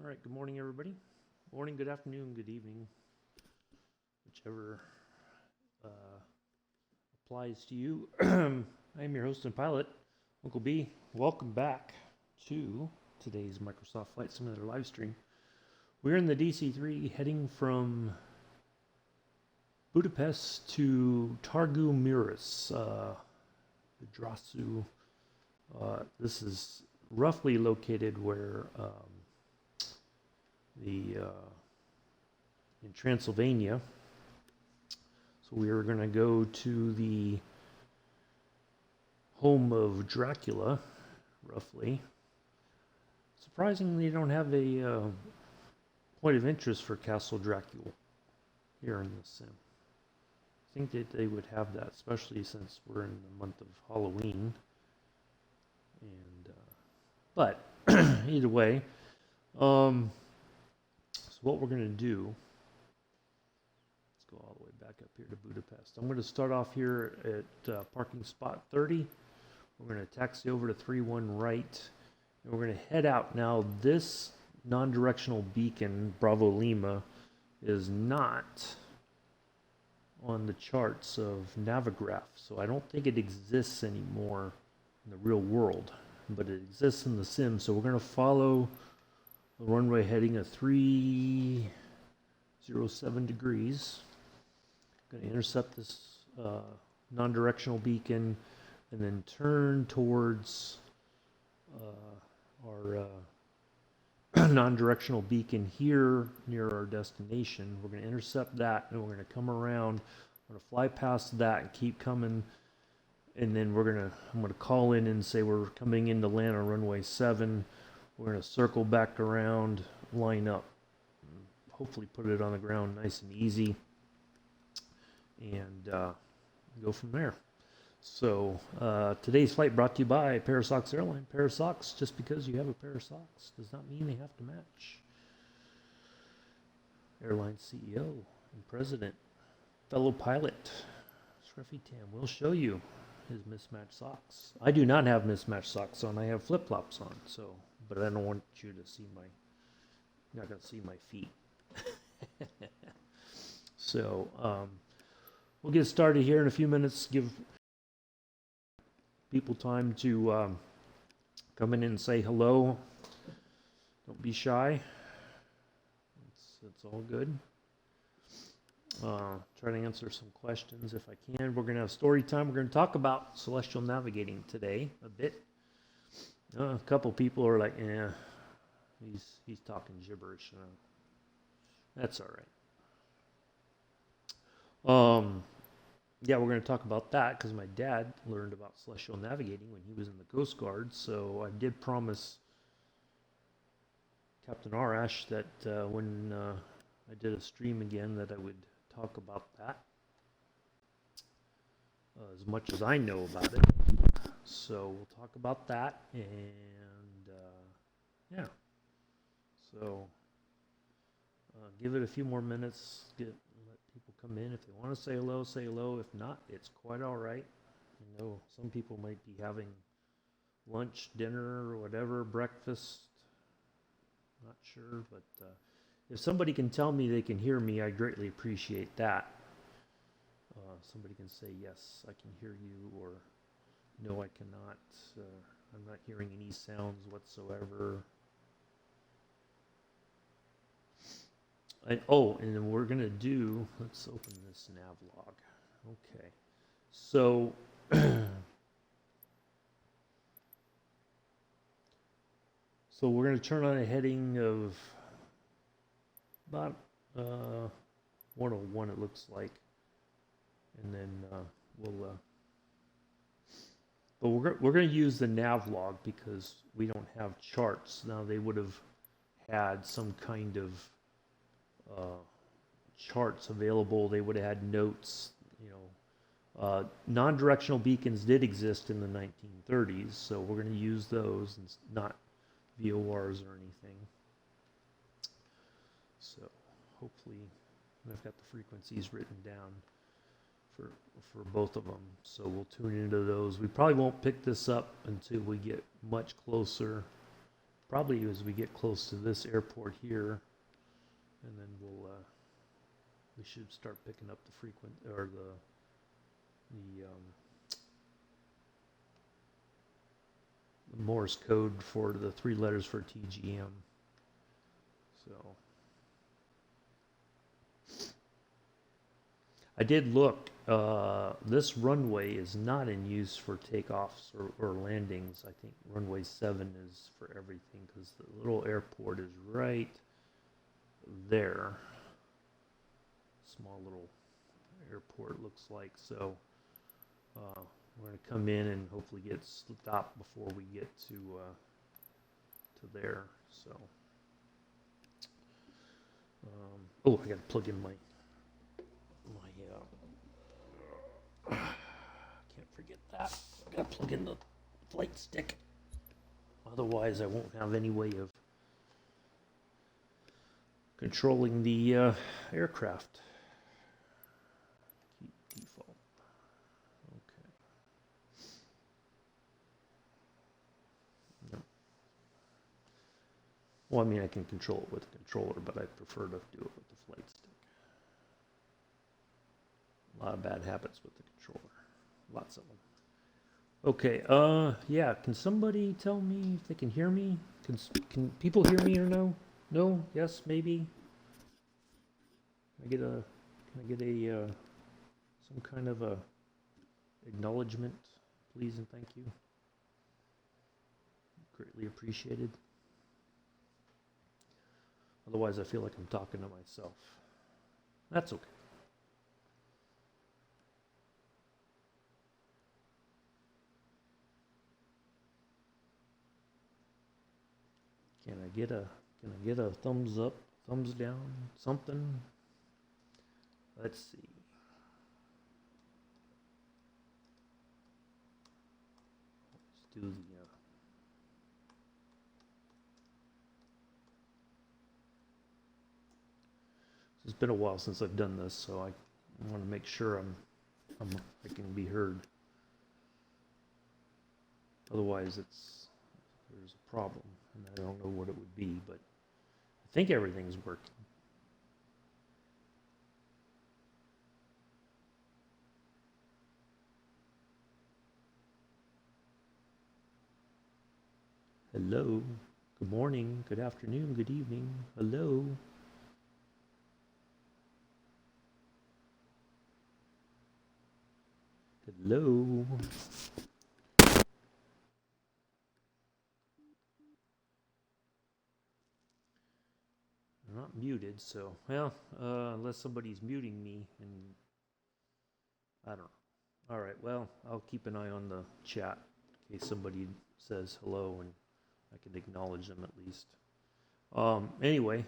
All right, good morning, everybody. Morning, good afternoon, good evening, whichever applies to you. I am your host and pilot, Uncle B. Welcome back to today's Microsoft Flight Simulator live stream. We're in the DC-3 heading from Budapest to Targu Mureș, Vidrasau. This is roughly located where in Transylvania. So we are going to go to the home of Dracula, roughly. Surprisingly, they don't have a point of interest for Castle Dracula here in the sim. I think that they would have that, especially since we're in the month of Halloween. And but either way, so what we're going to do, let's go all the way back up here to Budapest. I'm going to start off here at parking spot 30. We're going to taxi over to 31 right, and we're going to head out. Now, this non-directional beacon, Bravo Lima, is not on the charts of Navigraph, so I don't think it exists anymore in the real world, but it exists in the sim. So we're going to follow the runway heading of 307 degrees. Going to intercept this non-directional beacon and then turn towards our non-directional beacon here near our destination. We're going to intercept that, and we're going to come around. I'm going to fly past that and keep coming, and then I'm going to call in and say we're coming in to land on runway 7. We're going to circle back around, line up, and hopefully put it on the ground nice and easy, and go from there. So today's flight brought to you by Pair of Socks Airline. Pair of socks, just because you have a pair of socks does not mean they have to match. Airline CEO and president, fellow pilot, Scruffy Tam will show you his mismatched socks. I do not have mismatched socks on. I have flip-flops on, so, but I don't want you to see you're not going to see my feet. So we'll get started here in a few minutes. Give people time to come in and say hello. Don't be shy. It's all good. Try to answer some questions if I can. We're going to have story time. We're going to talk about celestial navigating today a bit. A couple people are like, "Yeah, he's talking gibberish." That's all right. Yeah, we're going to talk about that because my dad learned about celestial navigating when he was in the Coast Guard. So I did promise Captain Arash that when I did a stream again that I would talk about that as much as I know about it. So we'll talk about that, and yeah. So give it a few more minutes. Let people come in. If they want to say hello, say hello. If not, it's quite all right. I know some people might be having lunch, dinner, or whatever, breakfast. Not sure, but if somebody can tell me they can hear me, I greatly appreciate that. Somebody can say, yes, I can hear you, or no, I cannot. I'm not hearing any sounds whatsoever. And then we're going to do, let's open this nav log. Okay. So, so we're going to turn on a heading of about 101, it looks like. And then but we're going to use the nav log because we don't have charts. Now they would have had some kind of charts available. They would have had notes, non-directional beacons did exist in the 1930s, so we're going to use those and not VORs or anything. So hopefully I've got the frequencies written down for both of them, so we'll tune into those. We probably won't pick this up until we get much closer, probably as we get close to this airport here, and then we should start picking up the frequent or the Morse code for the 3 letters for TGM. So I did look. This runway is not in use for takeoffs or landings. I think runway 7 is for everything because the little airport is right there. Small little airport looks like. So we're going to come in and hopefully get stopped before we get to there. So oh, I got to plug in my can't forget that. I gotta plug in the flight stick. Otherwise, I won't have any way of controlling the aircraft. Keep default. Okay. No. Well, I mean, I can control it with a controller, but I prefer to do it with the flight stick. A lot of bad habits with the controller. Lots of them. Okay, yeah, can somebody tell me if they can hear me? Can people hear me or no? No? Yes? Maybe? Can I get a some kind of a acknowledgement, please and thank you? Greatly appreciated. Otherwise, I feel like I'm talking to myself. That's okay. Can I get a thumbs up, thumbs down, something? Let's see. Let's do the it's been a while since I've done this, so I want to make sure I can be heard. Otherwise, there's a problem. And I don't know what it would be, but I think everything's working. Hello. Good morning. Good afternoon. Good evening. Hello. Hello. I'm not muted, so, well, unless somebody's muting me, and I don't know. All right, well, I'll keep an eye on the chat in case somebody says hello and I can acknowledge them at least. Anyway,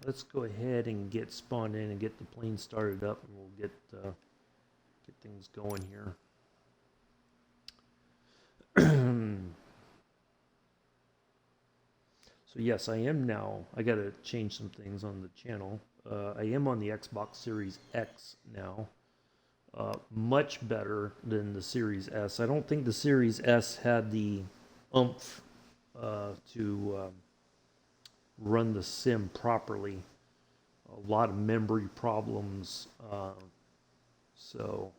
let's go ahead and get spawned in and get the plane started up, and we'll get things going here. So yes, I am now. I got to change some things on the channel. I am on the Xbox Series X now. Much better than the Series S. I don't think the Series S had the oomph to run the sim properly. A lot of memory problems. So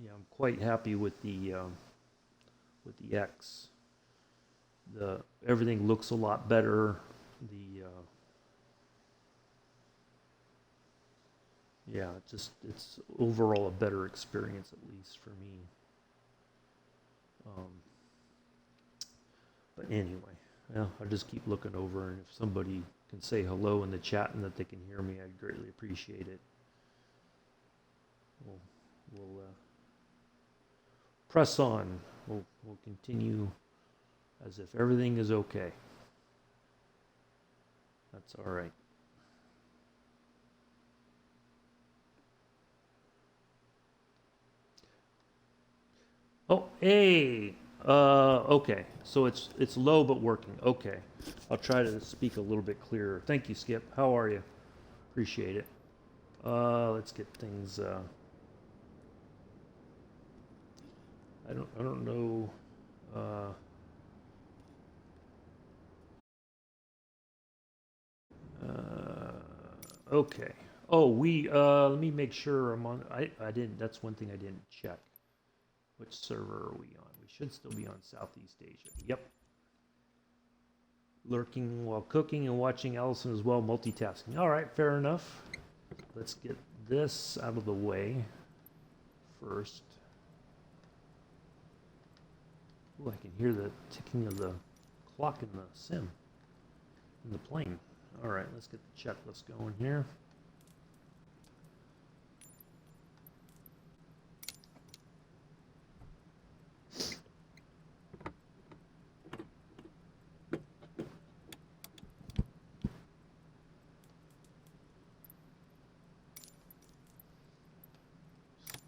yeah, I'm quite happy with the X. Everything looks a lot better. Yeah, it's overall a better experience, at least for me. But anyway, yeah, I'll just keep looking over, and if somebody can say hello in the chat and that they can hear me, I'd greatly appreciate it. We'll press on. We'll continue as if everything is okay. That's all right. Oh, hey. Okay. So it's low but working. Okay. I'll try to speak a little bit clearer. Thank you, Skip. How are you? Appreciate it. Let's get things. I don't know. Okay. Oh, let me make sure I'm on. I didn't. That's one thing I didn't check. Which server are we on? We should still be on Southeast Asia. Yep. Lurking while cooking and watching Allison as well, multitasking. All right, fair enough. Let's get this out of the way first. Ooh, I can hear the ticking of the clock in the sim, in the plane. All right, let's get the checklist going here.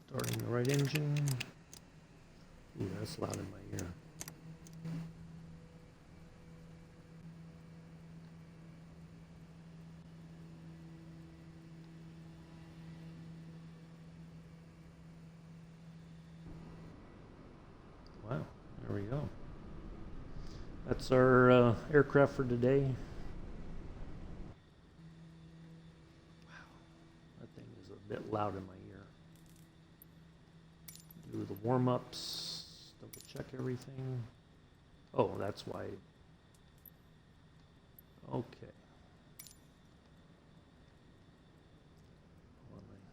Starting the right engine. Ooh, that's loud in my ear. Wow, there we go. That's our aircraft for today. Wow, that thing is a bit loud in my ear. Do the warm-ups, double check everything. Oh, that's why. Okay.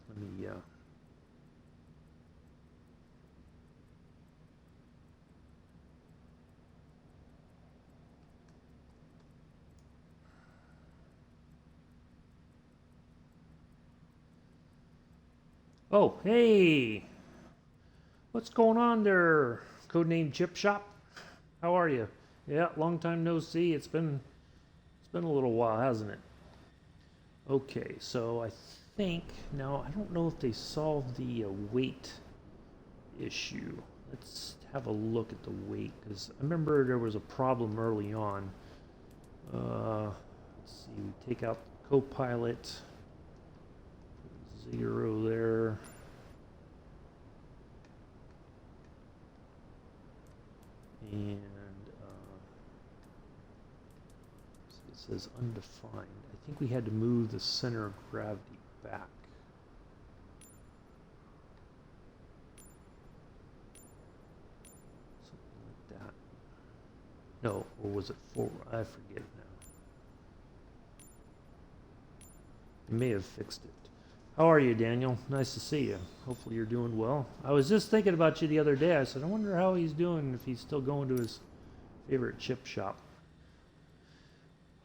Let me Oh, hey! What's going on there? Codename Chip Shop? How are you? Yeah, long time no see. It's been a little while, hasn't it? Okay, so I think now I don't know if they solved the weight issue. Let's have a look at the weight because I remember there was a problem early on. Let's see, we take out the co-pilot. 0 there. And so it says undefined. I think we had to move the center of gravity back. Something like that. No, or was it forward? I forget now. They may have fixed it. How are you, Daniel? Nice to see you. Hopefully you're doing well. I was just thinking about you the other day. I said, I wonder how he's doing, if he's still going to his favorite chip shop.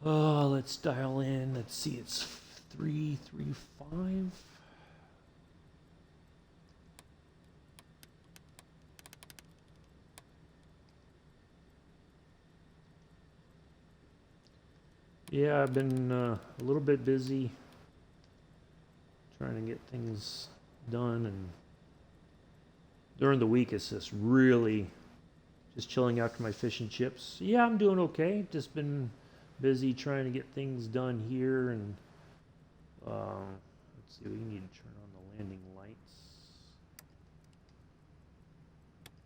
Oh, let's dial in. Let's see, it's 335. Yeah, I've been a little bit busy trying to get things done, and during the week it's just really just chilling after my fish and chips. Yeah, I'm doing okay. Just been busy trying to get things done here, and let's see, we need to turn on the landing lights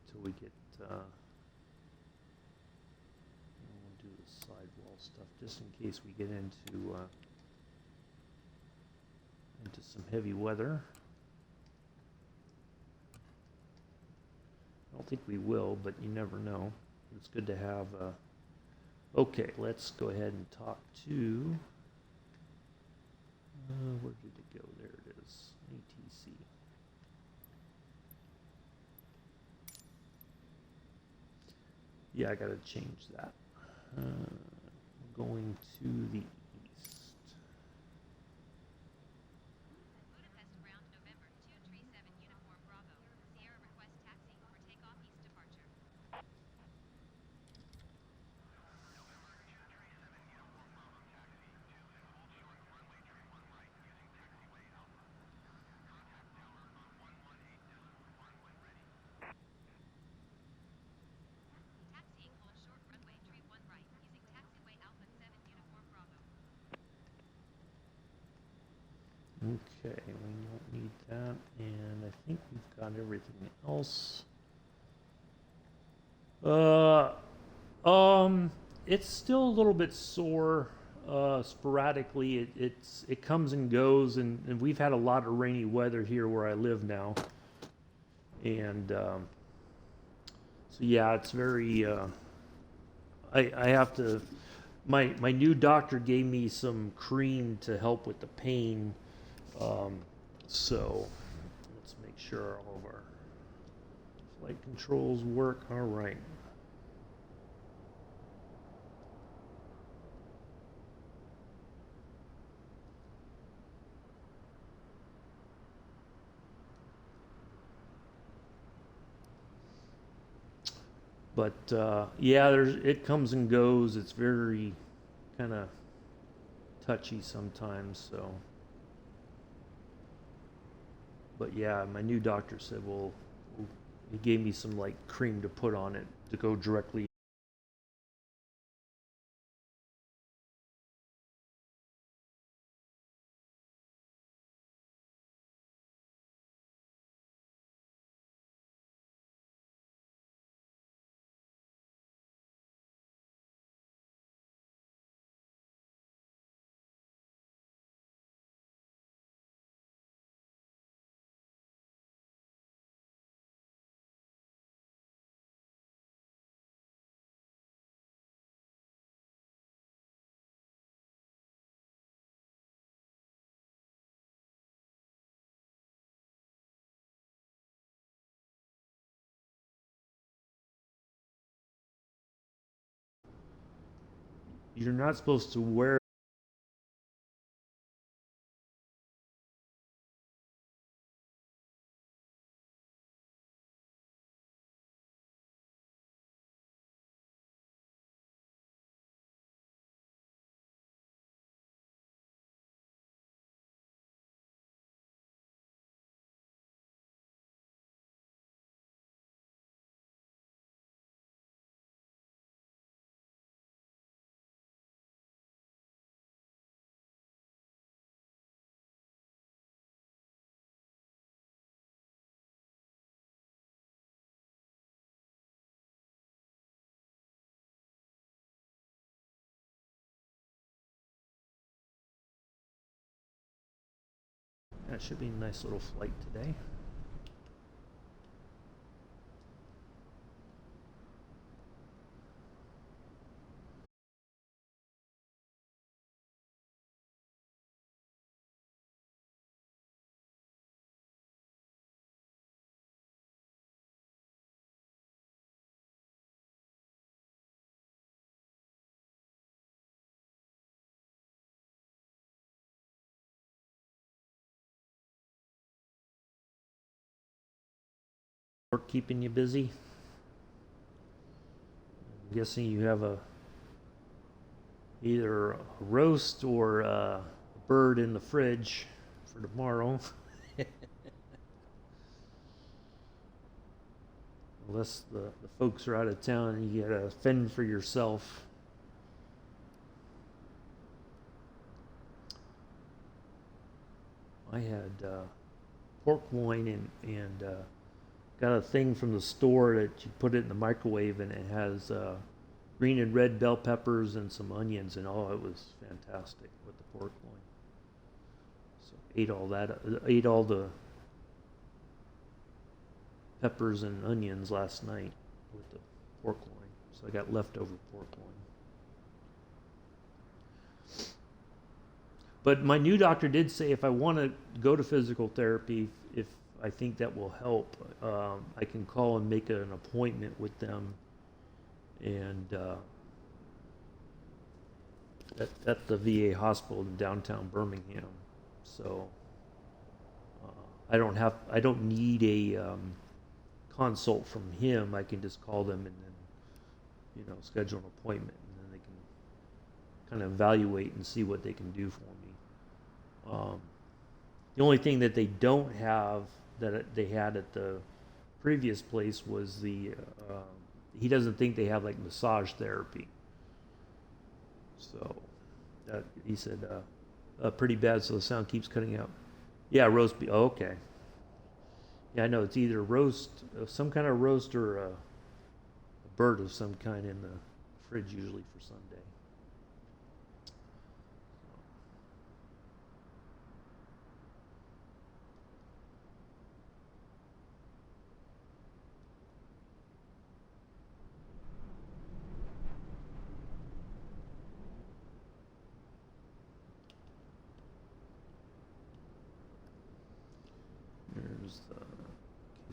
until we get we'll do the sidewall stuff just in case we get into some heavy weather. I don't think we will, but you never know. It's good to have. Okay, let's go ahead and talk to. Where did it go? There it is. ATC. Yeah, I gotta change that. Going to the Budapest ground November 237 uniform Bravo. Sierra request taxi for takeoff east departure. Taxiing hold short runway 31 right using taxiway Alpha 7 uniform Bravo. Okay, we don't need that, and I think we've got everything else. It's still a little bit sore. Sporadically. It comes and goes, and we've had a lot of rainy weather here where I live now, and so yeah, it's very. I have to. My new doctor gave me some cream to help with the pain, so let's make sure all of our flight controls work. All right. But yeah, it comes and goes. It's very kind of touchy sometimes. So, but yeah, my new doctor said, well, he gave me some like cream to put on it to go directly. You're not supposed to wear. That should be a nice little flight today. Work keeping you busy. I'm guessing you have a either a roast or a bird in the fridge for tomorrow. Unless the folks are out of town and you gotta fend for yourself. I had pork loin and got a thing from the store that you put it in the microwave and it has green and red bell peppers and some onions and oh, it was fantastic with the pork loin. So ate all that, ate all the peppers and onions last night with the pork loin. So I got leftover pork loin. But my new doctor did say if I want to go to physical therapy, if I think that will help, I can call and make an appointment with them, and at the VA hospital in downtown Birmingham. So I don't need a consult from him. I can just call them and then schedule an appointment, and then they can kind of evaluate and see what they can do for me. The only thing that they don't have that they had at the previous place was he doesn't think they have like massage therapy. So he said pretty bad, so the sound keeps cutting out. Yeah, roast beef. Oh, okay. Yeah, I know it's either roast, some kind of roast, or a bird of some kind in the fridge, usually for Sunday.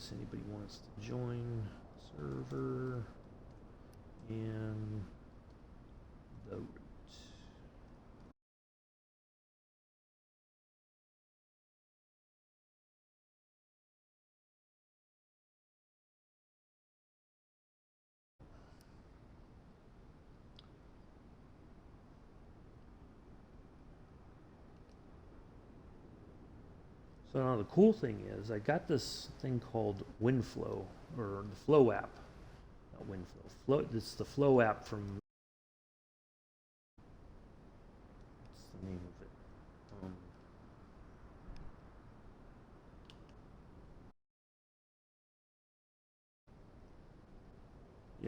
case anybody wants to join server and the root. So now the cool thing is I got this thing called WindFlow, or the Flow app. Not WindFlow. Flow, it's the Flow app from, what's the name of it?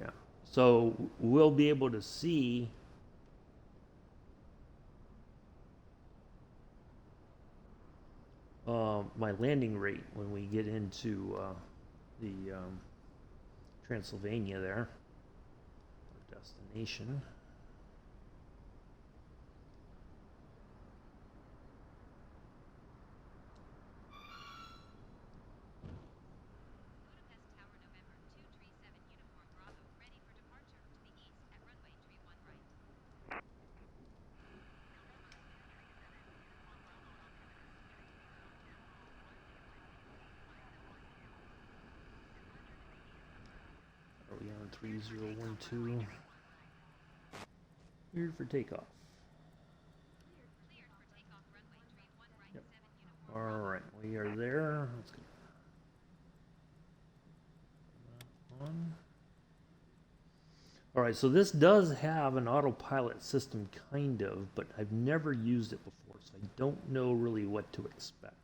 Yeah. So we'll be able to see my landing rate when we get into the Transylvania there, our destination. Budapest Tower November 237 Uniform Bravo, ready for departure to the east at runway 31 right. Are we on 3012? Cleared for takeoff. Cleared for takeoff runway 31 right Yep. 7 Uniform All Bravo. right, we are there. Let's go. On. All right, so this does have an autopilot system, kind of, but I've never used it before, so I don't know really what to expect.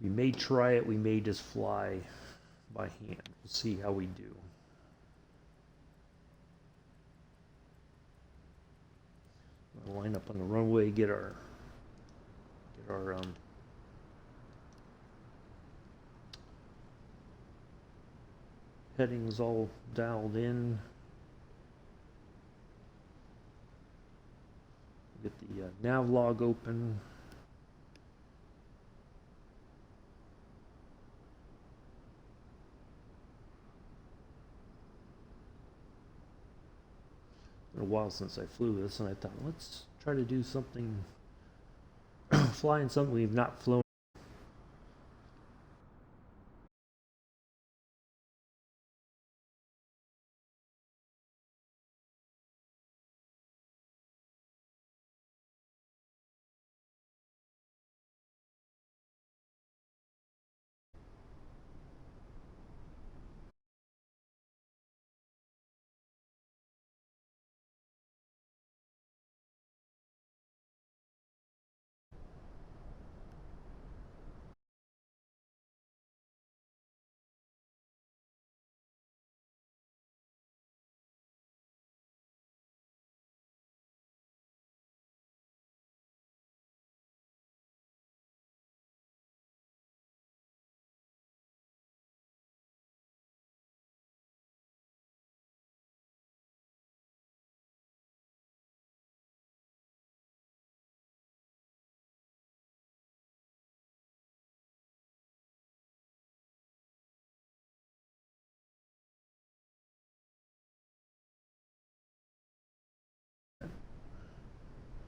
We may try it, we may just fly by hand. We'll see how we do. We'll line up on the runway, get our headings all dialed in. Get the nav log open. Been a while since I flew this, and I thought, let's try to do something, flying something we've not flown.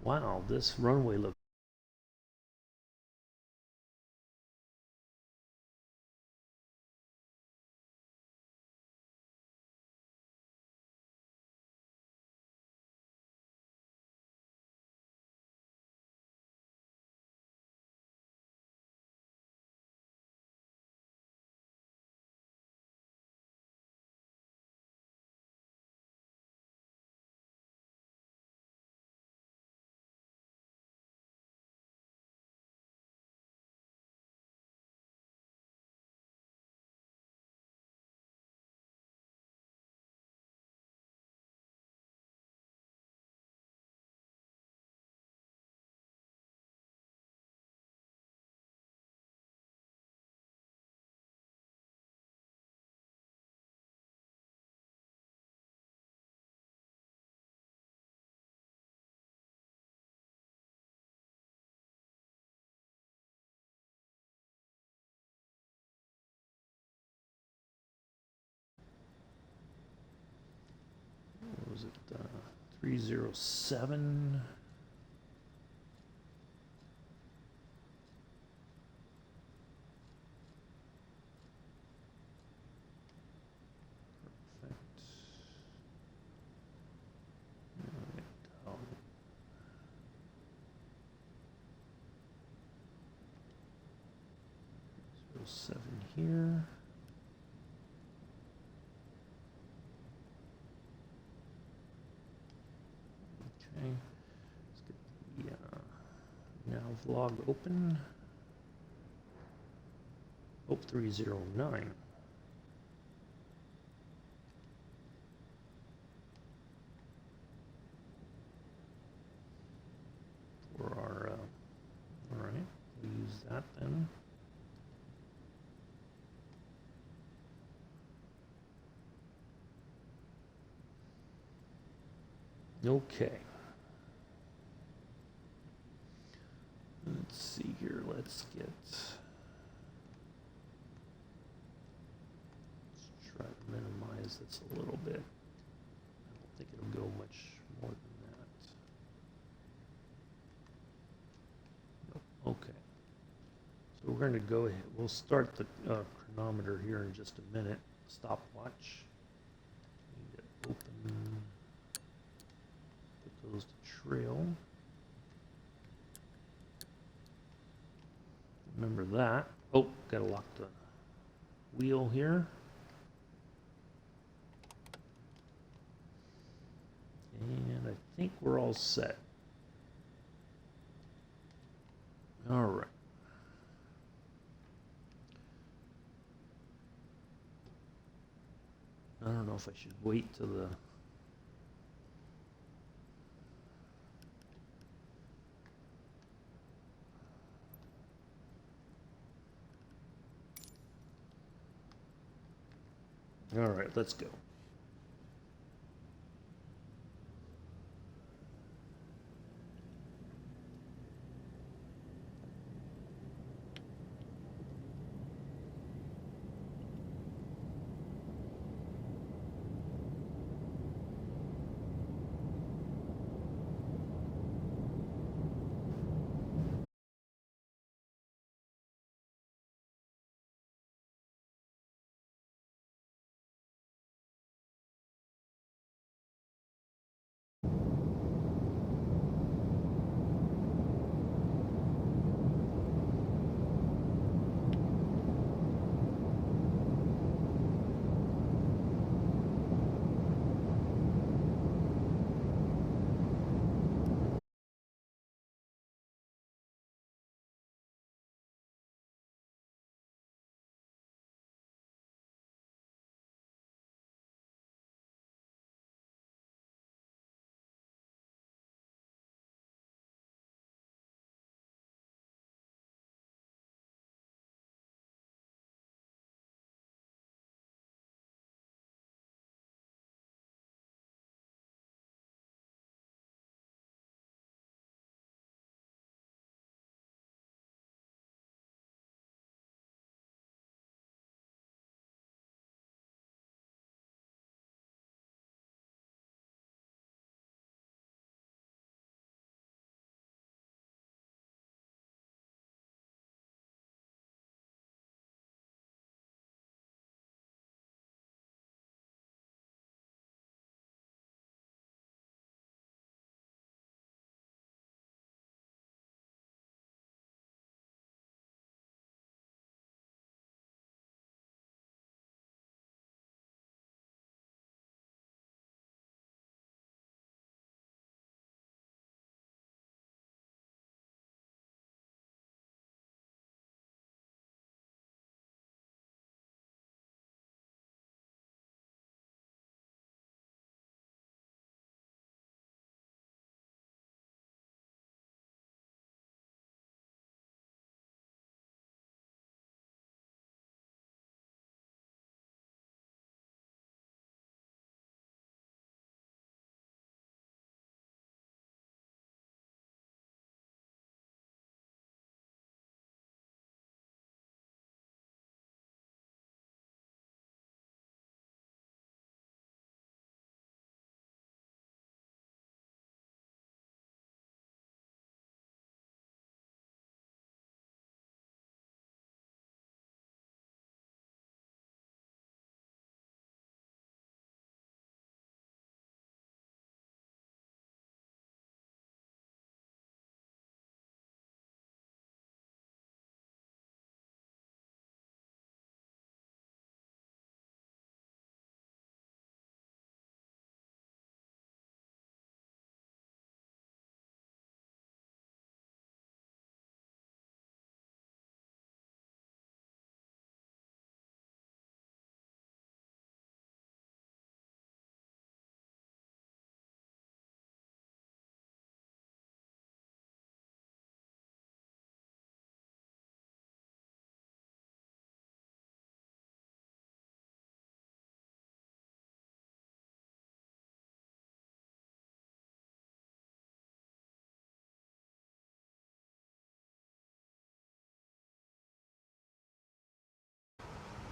Wow, this runway looks is it 307? Perfect. Alright, 07 here. Okay, let's get the now vlog open. Oh, 309. For our, all right, we'll use that then. Okay. Let's see here. Let's try to minimize this a little bit. I don't think it'll go much more than that. Nope. Okay. So we're going to go ahead. We'll start the chronometer here in just a minute. Stopwatch. Need to open. Put those to trail. Remember that. Oh, gotta lock the wheel here. And I think we're all set. All right. I don't know if I should wait till the All right, let's go.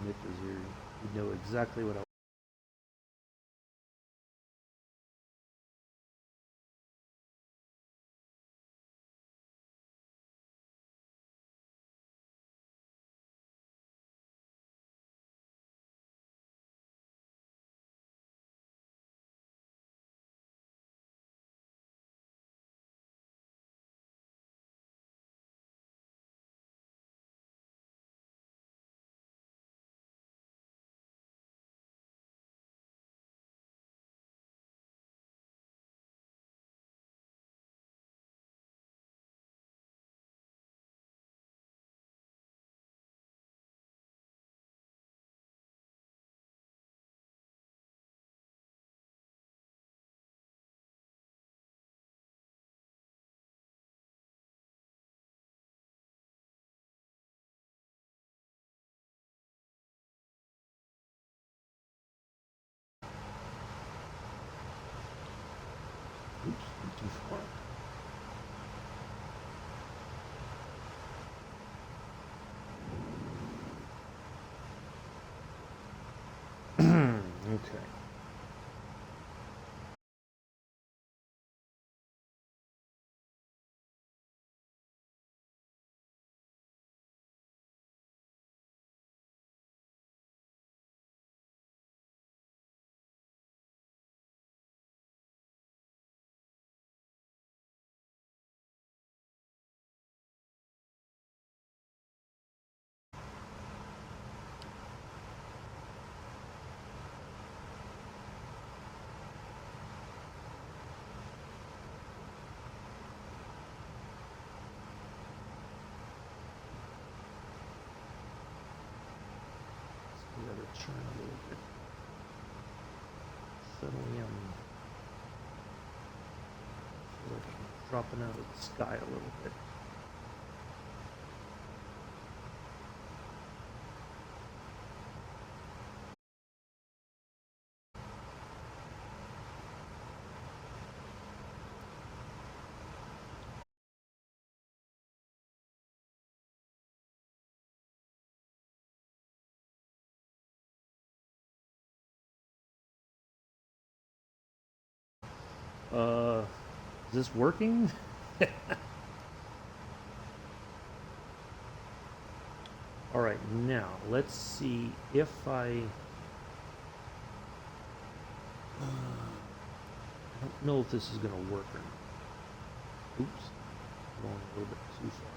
Nick is here, he'd know exactly what I. Oops, I'm too far. Okay. We gotta turn a little bit. Suddenly I'm feel like I'm dropping out of the sky a little bit. Is this working? All right, now let's see if I don't know if this is gonna work or not. Oops, going a little bit too far.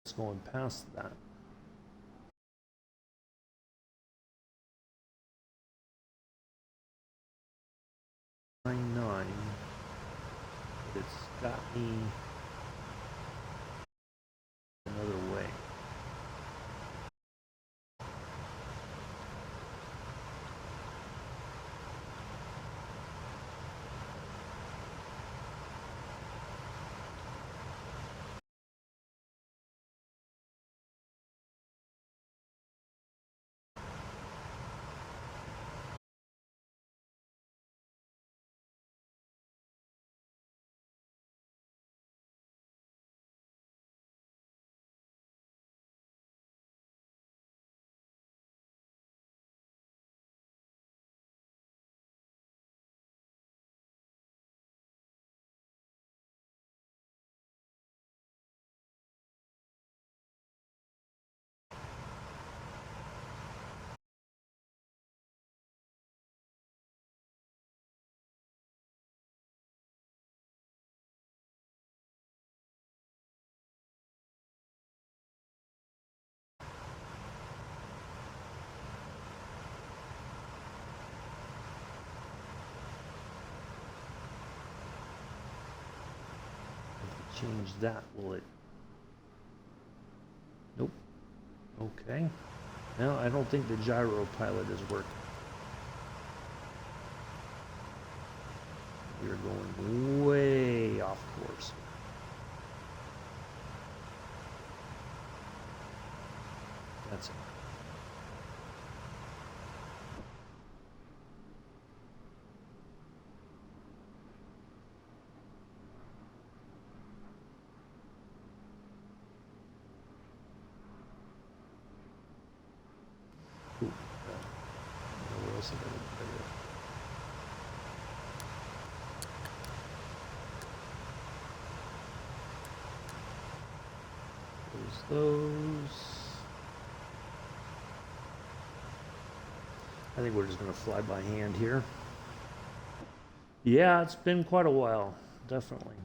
It's going past that. 9.9, but it's got me another way. change that, will it? Nope. Okay. No, I don't think the gyro pilot is working. We're going way off course. That's it. Ooh, where else I gotta close those. I think we're just gonna fly by hand here. Yeah, it's been quite a while, definitely.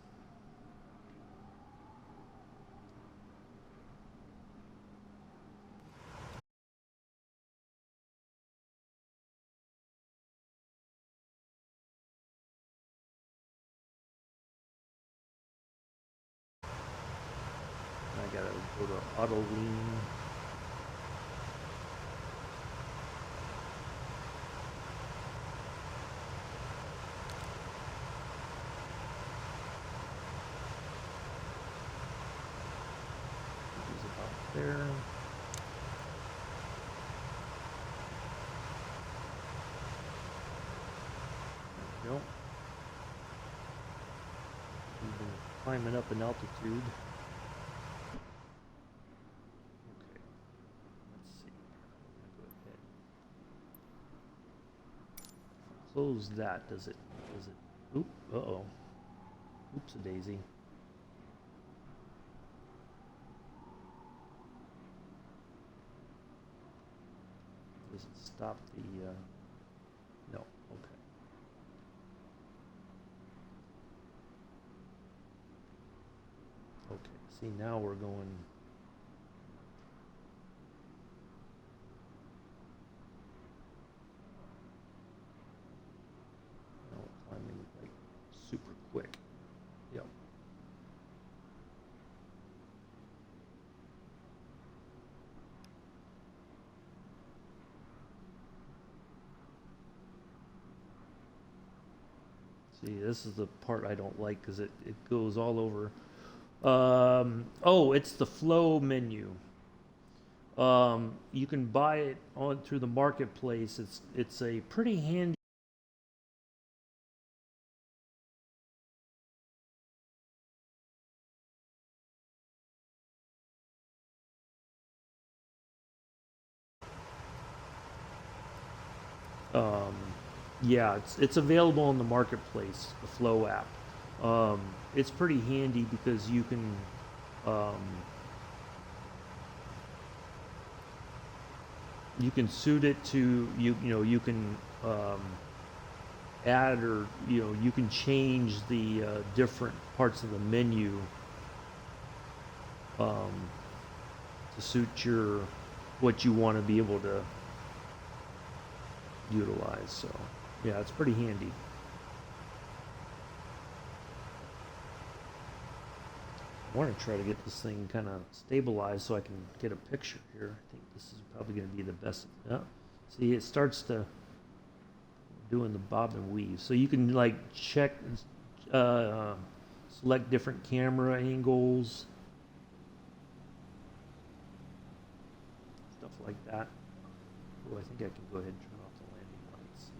I gotta go to auto lean. Is about there. There we go. We've been climbing up in altitude. Okay, let's see. I'm gonna go ahead. Close that. Does it? Oop. Uh-oh. Oops, a daisy. Does it stop the? No. Okay. Okay. See, now we're going. Now we're climbing like super quick. Yep. See, this is the part I don't like because it goes all over. Oh, it's the flow menu. You can buy it on through the marketplace. It's a pretty handy. Um, yeah, it's available in the marketplace, the Flow app. It's pretty handy because um, you can suit it to you can add or you can change the different parts of the menu to suit your what you want to be able to utilize. So yeah, it's pretty handy. I want to try to get this thing kind of stabilized so I can get a picture here. I think this is probably going to be the best. Yeah. See, it starts to doing the bob and weave. So you can like check, select different camera angles, stuff like that. Oh, I think I can go ahead and turn off the landing lights.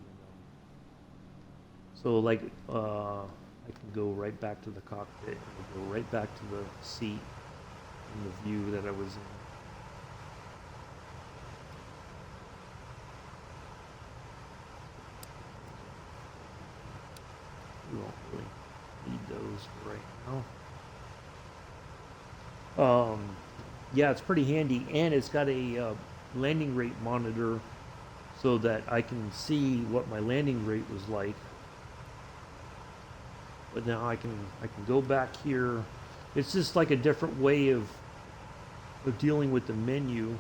So like, I can go right back to the cockpit and go right back to the seat in the view that I was in. We won't really need those for right now. Yeah, it's pretty handy, and it's got a landing rate monitor so that I can see what my landing rate was like. But now I can go back here. It's just like a different way of dealing with the menu.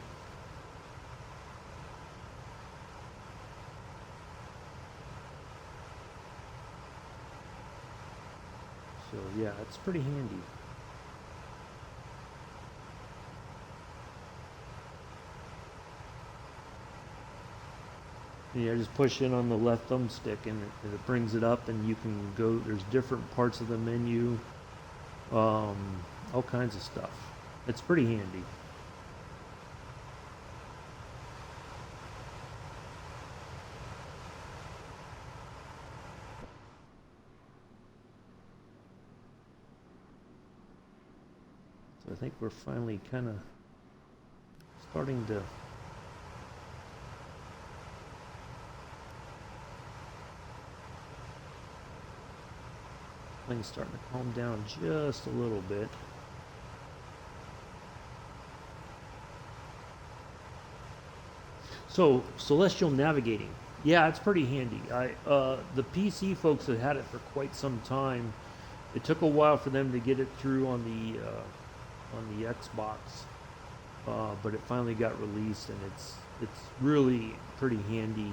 So yeah, it's pretty handy. Yeah, just push in on the left thumbstick and it brings it up, and you can go. There's different parts of the menu, um, all kinds of stuff. It's pretty handy. So I think we're finally kind of starting to. Things starting to calm down just a little bit. So celestial navigating, yeah, it's pretty handy. The PC folks have had it for quite some time. It took a while for them to get it through on the Xbox, but it finally got released, and it's really pretty handy.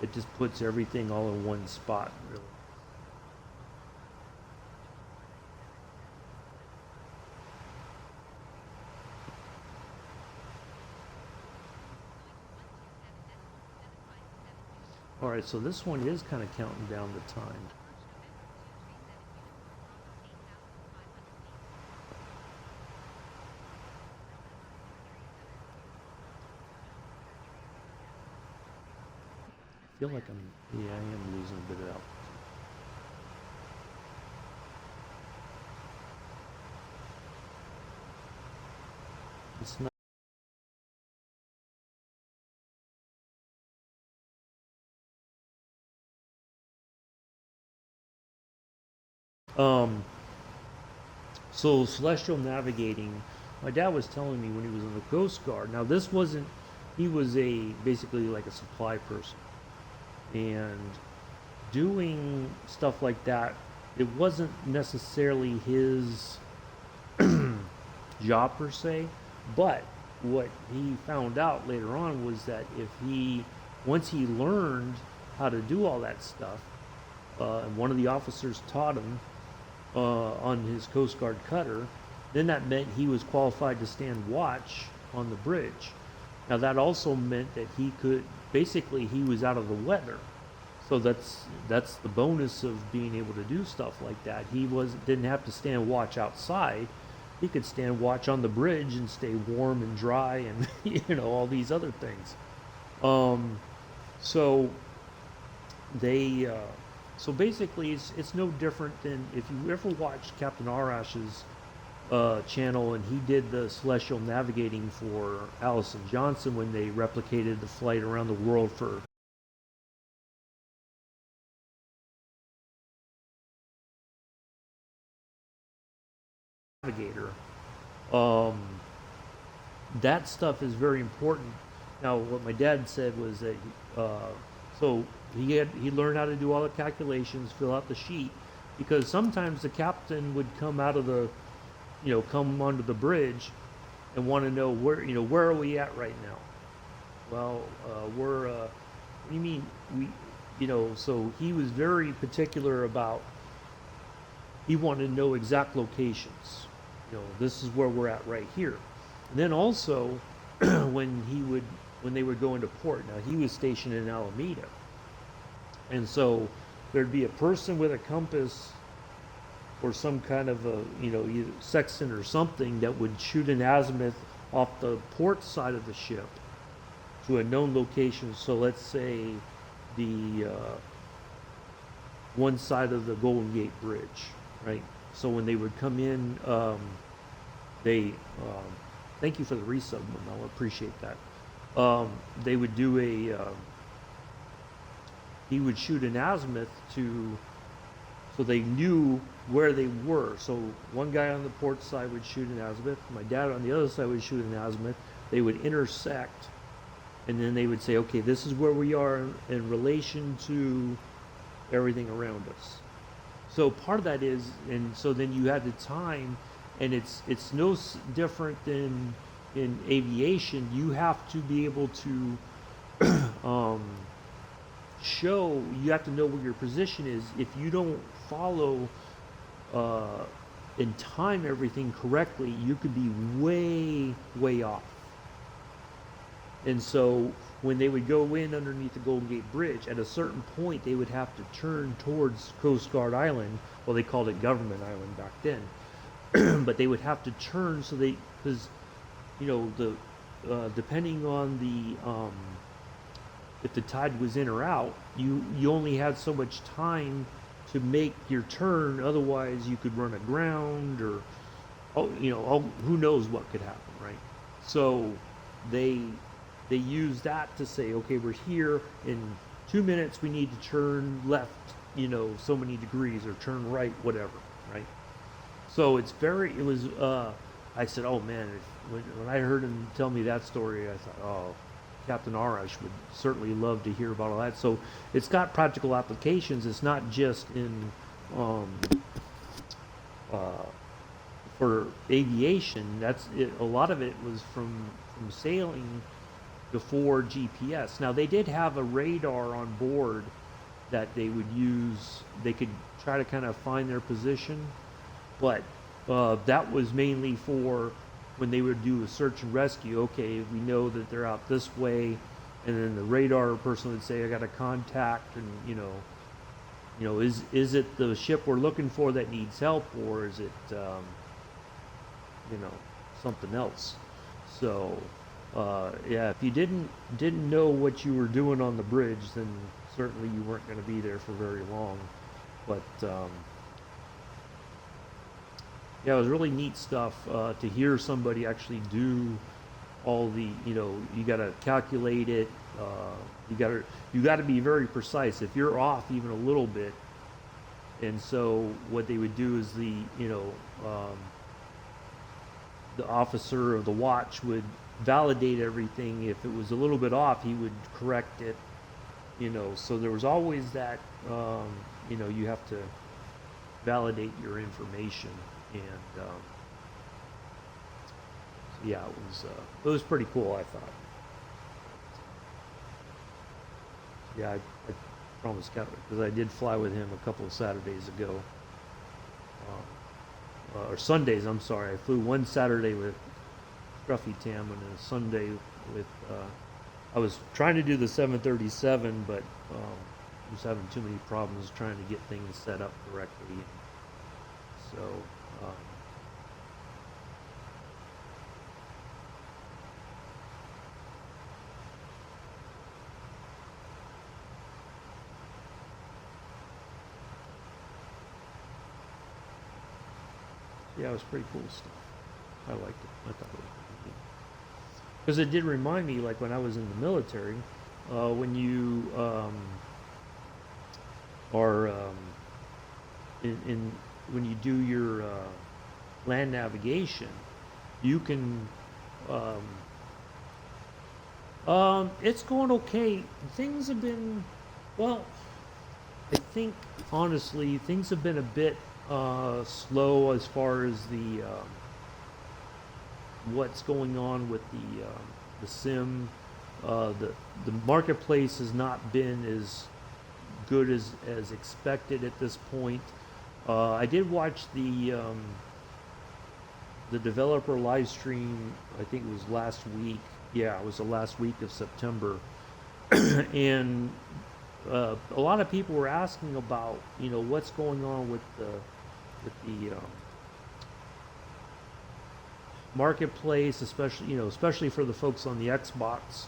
It just puts everything all in one spot, really. All right, so this one is kind of counting down the time. I feel like I am losing a bit of out. It's not. Um, so celestial navigating, my dad was telling me when he was in the Coast Guard. Now this wasn't, he was basically like a supply person, and doing stuff like that, it wasn't necessarily his job per se, but what he found out later on was that once he learned how to do all that stuff, and one of the officers taught him on his Coast Guard cutter, then that meant he was qualified to stand watch on the bridge. Now that also meant that he was out of the weather. So that's the bonus of being able to do stuff like that. Didn't have to stand watch outside. He could stand watch on the bridge and stay warm and dry, and all these other things. So they so basically it's no different than if you ever watched Captain Arash's channel, and he did the celestial navigating for Allison Johnson when they replicated the flight around the world for navigator. Um, that stuff is very important. Now, what my dad said was that so he learned how to do all the calculations, fill out the sheet, because sometimes the captain would come out of the, come onto the bridge, and want to know where are we at right now. Well, we're what do you mean so he was very particular about. He wanted to know exact locations. This is where we're at right here. And then also, when they would go into port. Now he was stationed in Alameda, and so there'd be a person with a compass or some kind of either sextant or something that would shoot an azimuth off the port side of the ship to a known location. So let's say the one side of the Golden Gate Bridge, right? So when they would come in, thank you for the resub, Mel, I appreciate that. They would do he would shoot an azimuth so they knew where they were. So one guy on the port side would shoot an azimuth, my dad on the other side would shoot an azimuth. They would intersect, and then they would say, okay, this is where we are in relation to everything around us. So part of that is, and so then you had the time, and it's no different than in aviation. You have to be able to you have to know where your position is. If you don't follow and time everything correctly, you could be way off. And so when they would go in underneath the Golden Gate Bridge, at a certain point they would have to turn towards Coast Guard Island. Well, they called it Government Island back then, but they would have to turn so they, because the depending on the if the tide was in or out, you only had so much time to make your turn. Otherwise, you could run aground, or who knows what could happen, right? So they use that to say, okay, we're here in 2 minutes. We need to turn left, so many degrees, or turn right, whatever, right? So it was. I said, oh man, when I heard him tell me that story, I thought, oh, Captain Arash would certainly love to hear about all that. So it's got practical applications. It's not just in for aviation. That's it. A lot of it was from sailing before GPS. Now they did have a radar on board that they would use. They could try to kind of find their position, but that was mainly for when they would do a search and rescue. Okay, we know that they're out this way, and then the radar person would say, I got a contact, and is it the ship we're looking for that needs help, or is it something else? So yeah, if you didn't know what you were doing on the bridge, then certainly you weren't going to be there for very long. But yeah, it was really neat stuff to hear somebody actually do all the, you got to calculate it. You got to be very precise. If you're off even a little bit, and so what they would do is the officer of the watch would validate everything. If it was a little bit off, he would correct it. So there was always that. You have to validate your information. And so yeah, it was pretty cool, I thought. Yeah, I promised Kevin, because I did fly with him a couple of Saturdays ago, or Sundays. I'm sorry, I flew one Saturday with Scruffy Tam and a Sunday with. I was trying to do the 737, but I was having too many problems trying to get things set up correctly. So. Yeah, it was pretty cool stuff. I liked it. I thought it was pretty neat. Because it did remind me, like when I was in the military, when you are when you do your land navigation, you can. It's going okay. Things have been, well, I think honestly, things have been a bit slow as far as the what's going on with the sim. The marketplace has not been as good as expected at this point. I did watch the developer live stream. I think it was last week. Yeah, it was the last week of September, and a lot of people were asking about what's going on with the marketplace, especially for the folks on the Xbox.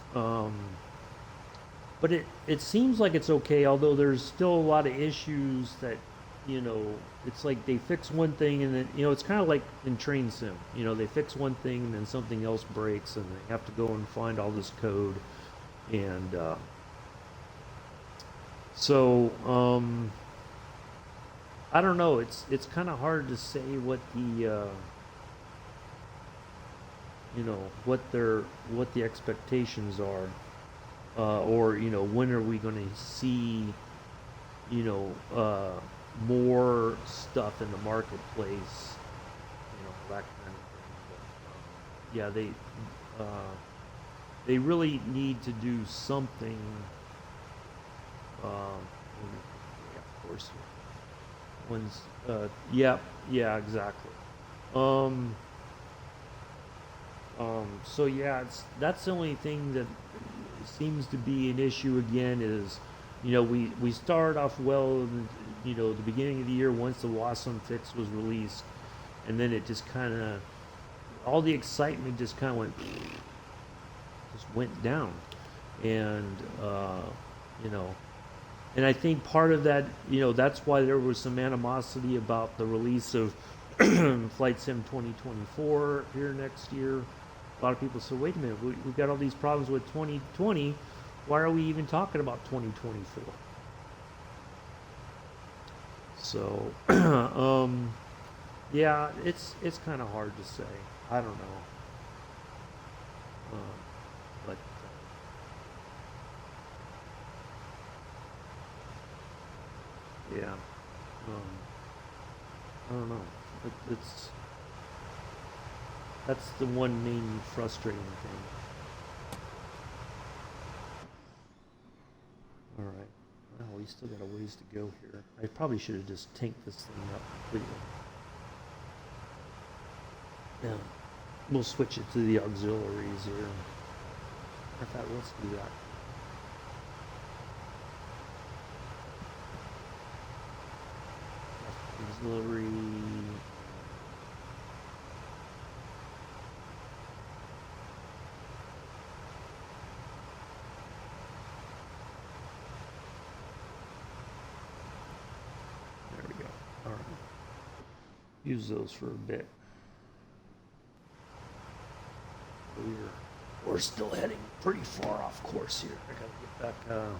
But it seems like it's okay, although there's still a lot of issues that it's like they fix one thing and then it's kind of like in train sim. They fix one thing and then something else breaks and they have to go and find all this code. And so I don't know. It's kind of hard to say what the what the expectations are, or when are we going to see more stuff in the marketplace, that kind of thing. But, yeah, they really need to do something. Yeah, of course. Yeah, exactly. So yeah, that's the only thing that seems to be an issue again is, we started off well, the beginning of the year once the Wasm fix was released, and then it just kind of, all the excitement just kind of went down, and you know, and I think part of that, that's why there was some animosity about the release of Flight Sim 2024 here next year. A lot of people said, wait a minute, we've got all these problems with 2020. Why are we even talking about 2024? So, yeah, it's kind of hard to say. I don't know. But yeah, I don't know. It's That's the one main frustrating thing. All right. Well, we still got a ways to go here. I probably should have just tanked this thing up completely. Yeah. We'll switch it to the auxiliaries here. In fact, let's do that. Auxiliary. There we go. All right. Use those for a bit. We're still heading pretty far off course here. I gotta get back.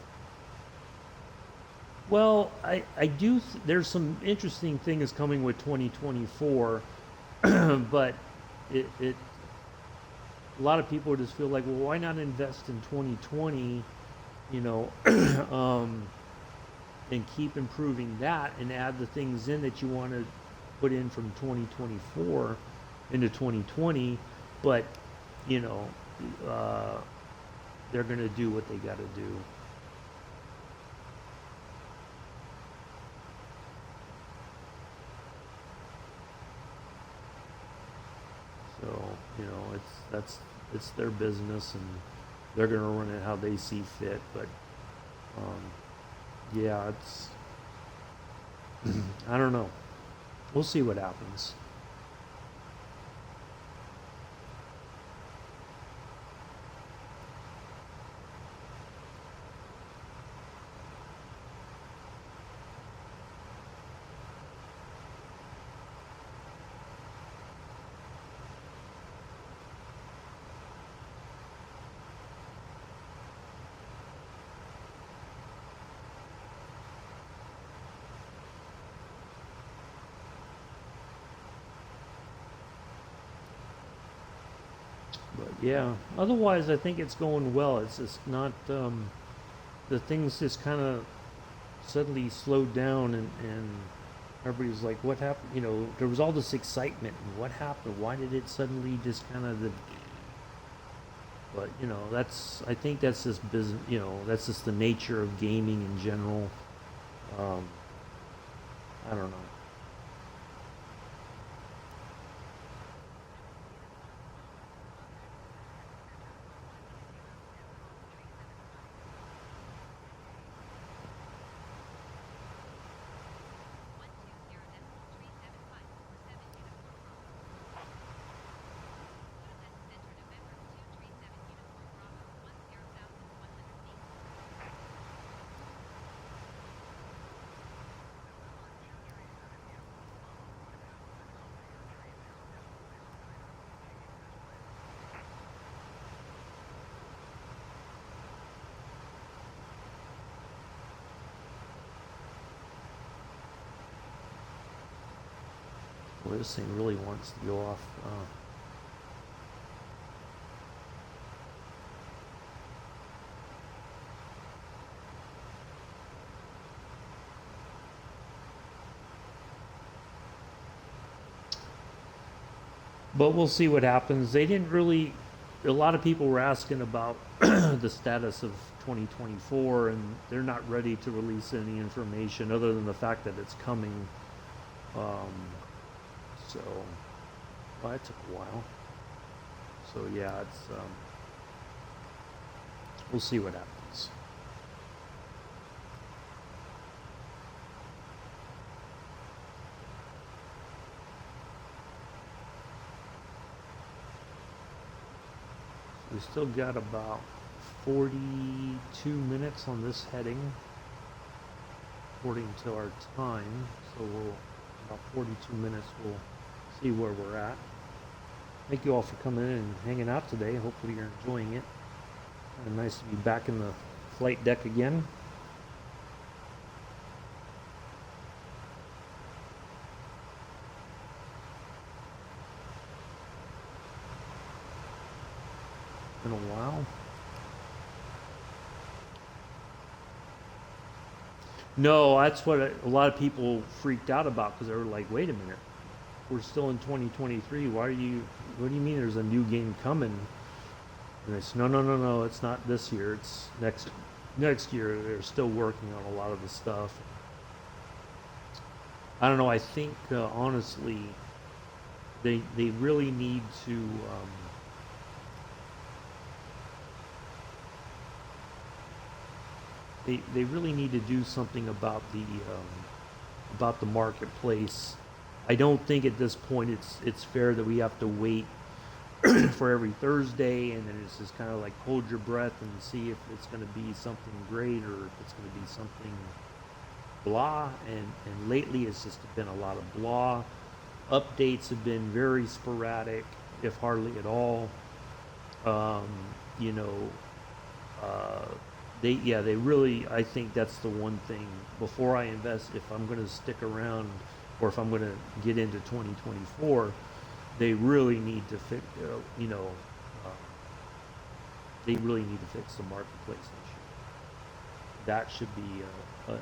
Well, I do. There's some interesting things coming with 2024, but it a lot of people just feel like, well, why not invest in 2020, you know, and keep improving that and add the things in that you want to put in from 2024 into 2020, but you know, they're going to do what they got to do. So, you know, it's their business, and they're going to run it how they see fit. But yeah, it's I don't know. We'll see what happens. But yeah, otherwise I think it's going well. It's just not the things just kind of suddenly slowed down, and everybody's like, what happened? You know, there was all this excitement, and what happened? Why did it suddenly just kind of but you know, I think that's just business. You know, that's just the nature of gaming in general. Um, I don't know. Well, this thing really wants to go off. But we'll see what happens. They didn't really. A lot of people were asking about the status of 2024, and they're not ready to release any information other than the fact that it's coming. Um, so, well, that took a while. So yeah, it's we'll see what happens. We still got about 42 minutes on this heading, according to our time. So we'll about 42 minutes. We'll see where we're at. Thank you all for coming in and hanging out today. Hopefully you're enjoying it. Nice to be back in the flight deck again. Been a while. No, that's what a lot of people freaked out about, because they were like, wait a minute, we're still in 2023. What do you mean there's a new game coming? And I said, no, it's not this year. It's next year. They're still working on a lot of the stuff. I don't know. I think, honestly, they really need to, they really need to do something about the marketplace. I don't think at this point it's fair that we have to wait for every Thursday, and then it's just kind of like hold your breath and see if it's going to be something great or if it's going to be something blah. And lately it's just been a lot of blah. Updates have been very sporadic, if hardly at all. They really, I think that's the one thing before I invest, if I'm going to stick around or if I'm going to get into 2024, they really need to fix, they really need to fix the marketplace issue. That should be a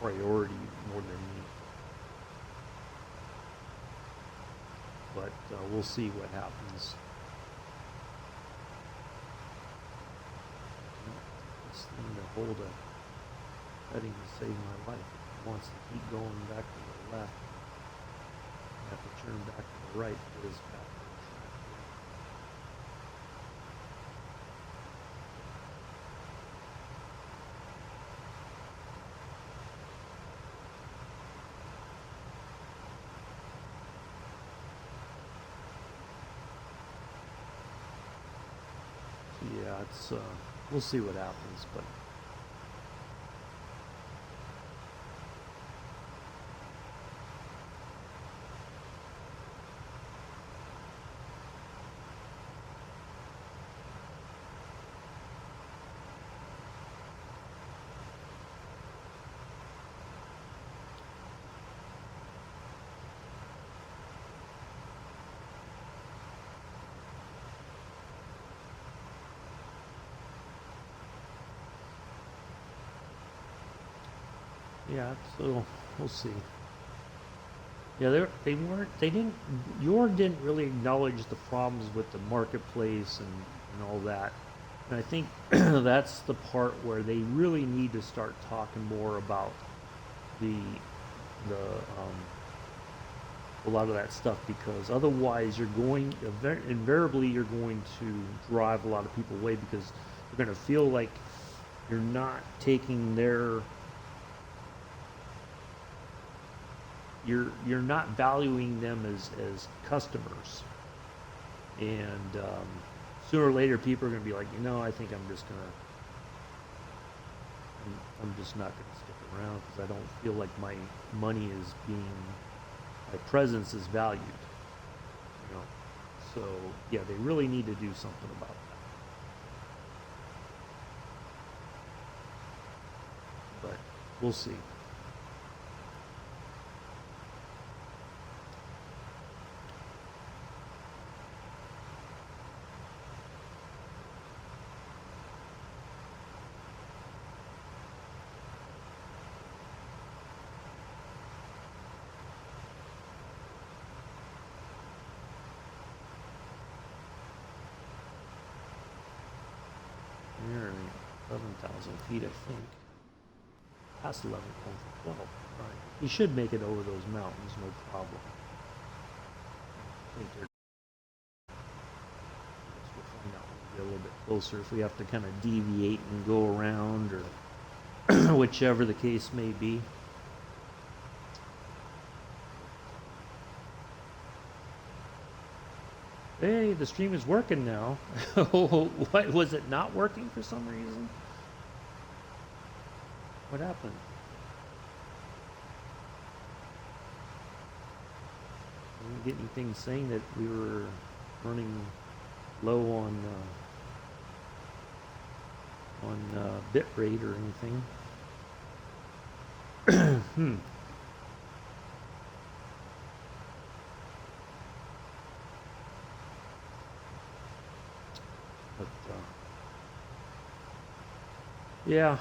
priority more than me. But we'll see what happens. This thing to hold a heading to save my life. If it wants to keep going back to the left, I have to turn back to the right. It is back on track here. Yeah, it's we'll see what happens, but yeah, so we'll see. Yeah, Jorg didn't really acknowledge the problems with the marketplace and all that. And I think that's the part where they really need to start talking more about a lot of that stuff, because otherwise invariably you're going to drive a lot of people away, because they're going to feel like you're not taking their, you're not valuing them as customers. And sooner or later people are going to be like, I think I'm just not going to stick around, because I don't feel like my money is my presence is valued. So yeah, they really need to do something about that. But we'll see. Nearly 11,000 feet, I think. Past 11, going for 12. Right. You should make it over those mountains, no problem. I think they're little bit closer if we have to kind of deviate and go around or whichever the case may be. Hey, the stream is working now. What was it not working for some reason? What happened? I didn't get anything saying that we were running low on bit rate or anything. But yeah,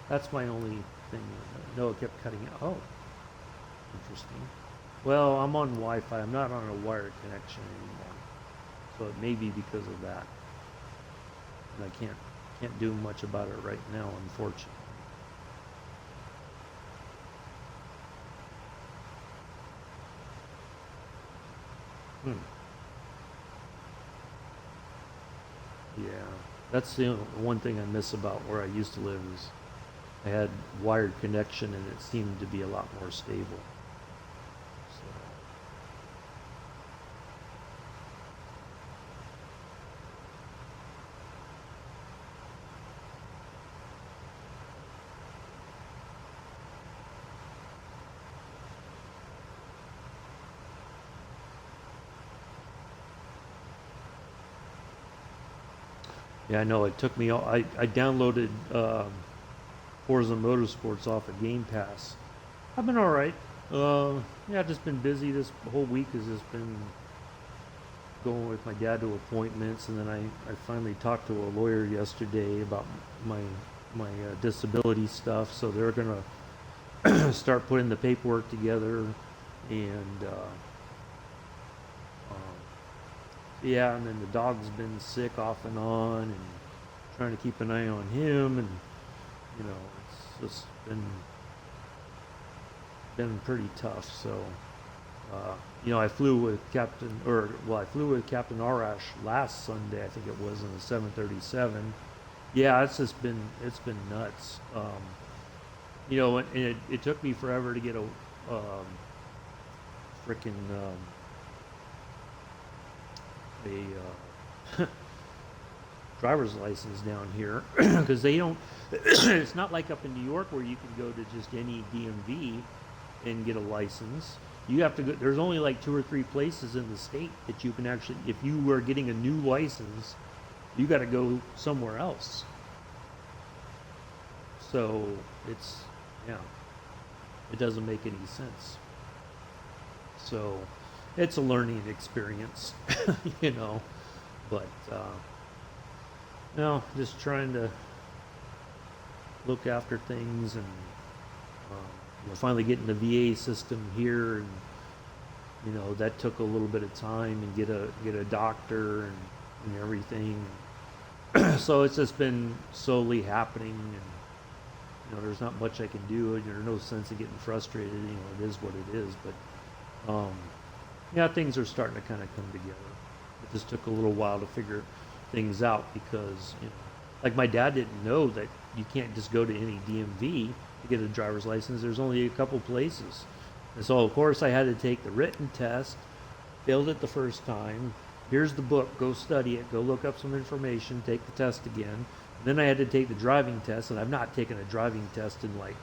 that's my only thing. No, it kept cutting out. Oh, interesting. Well, I'm on Wi-Fi. I'm not on a wired connection anymore, so it may be because of that. And I can't do much about it right now, unfortunately. Yeah, that's the one thing I miss about where I used to live is I had wired connection and it seemed to be a lot more stable. So. Yeah, I know. It took me. I downloaded Forza Motorsports off of Game Pass. I've been all right. Yeah, I've just been busy. This whole week has just been going with my dad to appointments, and then I finally talked to a lawyer yesterday about my disability stuff. So they're gonna start putting the paperwork together, and yeah, and then the dog's been sick off and on, and trying to keep an eye on him, and you know, it's just been pretty tough. So, you know, I flew with Captain Arash last Sunday. I think it was in the 737. Yeah, it's been nuts. You know, and it took me forever to get a freaking a driver's license down here because they don't. It's not like up in New York where you can go to just any DMV and get a license. You have to go. There's only like 2 or 3 places in the state that you can actually, if you were getting a new license, you got to go somewhere else. So it's, yeah, it doesn't make any sense. So it's a learning experience, you know, but no, just trying to look after things, and you know, finally getting the VA system here, and you know, that took a little bit of time, and get a doctor and everything. So it's just been slowly happening, and you know, there's not much I can do, and there's no sense of getting frustrated. You know, it is what it is, but yeah, things are starting to kind of come together. It just took a little while to figure things out because, you know, like my dad didn't know that you can't just go to any DMV to get a driver's license. There's only a couple places. And so, of course, I had to take the written test, failed it the first time. Here's the book, go study it, go look up some information, take the test again. And then I had to take the driving test, and I've not taken a driving test in like,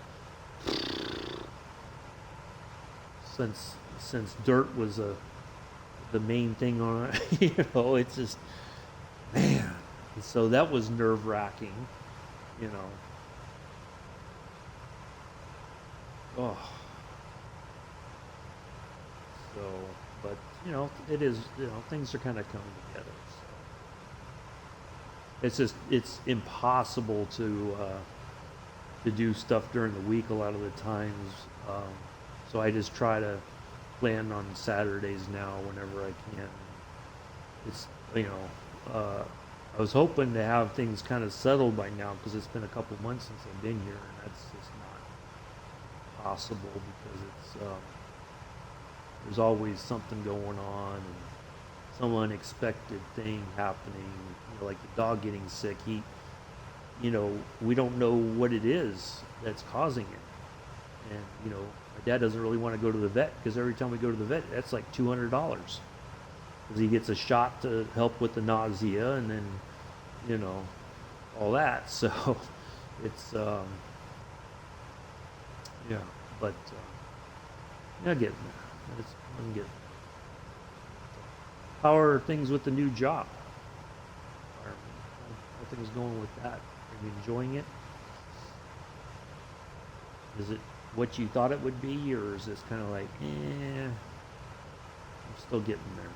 since dirt was the main thing on it. You know, it's just, man. And so that was nerve-wracking, you know. Oh. So, but, you know, it is, you know, things are kind of coming together. So. It's just, it's impossible to do stuff during the week a lot of the times. So I just try to plan on Saturdays now whenever I can. It's, you know, I was hoping to have things kind of settled by now because it's been a couple months since I've been here, and that's just not possible because it's there's always something going on, and some unexpected thing happening, like the dog getting sick. We don't know what it is that's causing it. And, my dad doesn't really want to go to the vet because every time we go to the vet, that's like $200. Because he gets a shot to help with the nausea and then, all that. So it's, yeah, but, yeah, getting there. I'm getting there. How are things with the new job? How things going with that? Are you enjoying it? Is it what you thought it would be, or is this kind of like, I'm still getting there?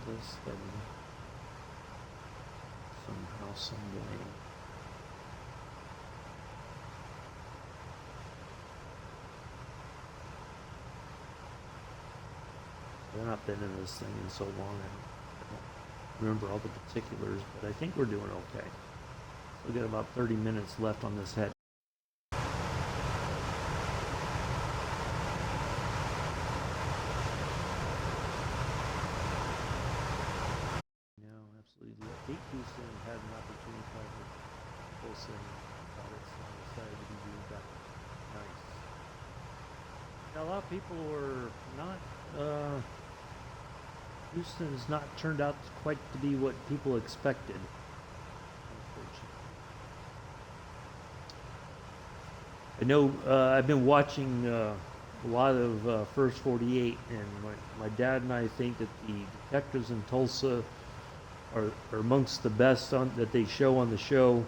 This thing somehow, some way. I've not been in this thing in so long. I don't remember all the particulars, but I think we're doing okay. We've got about 30 minutes left on this head. Houston had an opportunity to play with Wilson, thought it's decided to be doing that. Nice. Now, a lot of people were not, Houston has not turned out quite to be what people expected, unfortunately. I know, I've been watching a lot of First 48, and my dad and I think that the detectives in Tulsa are amongst the best that they show on the show.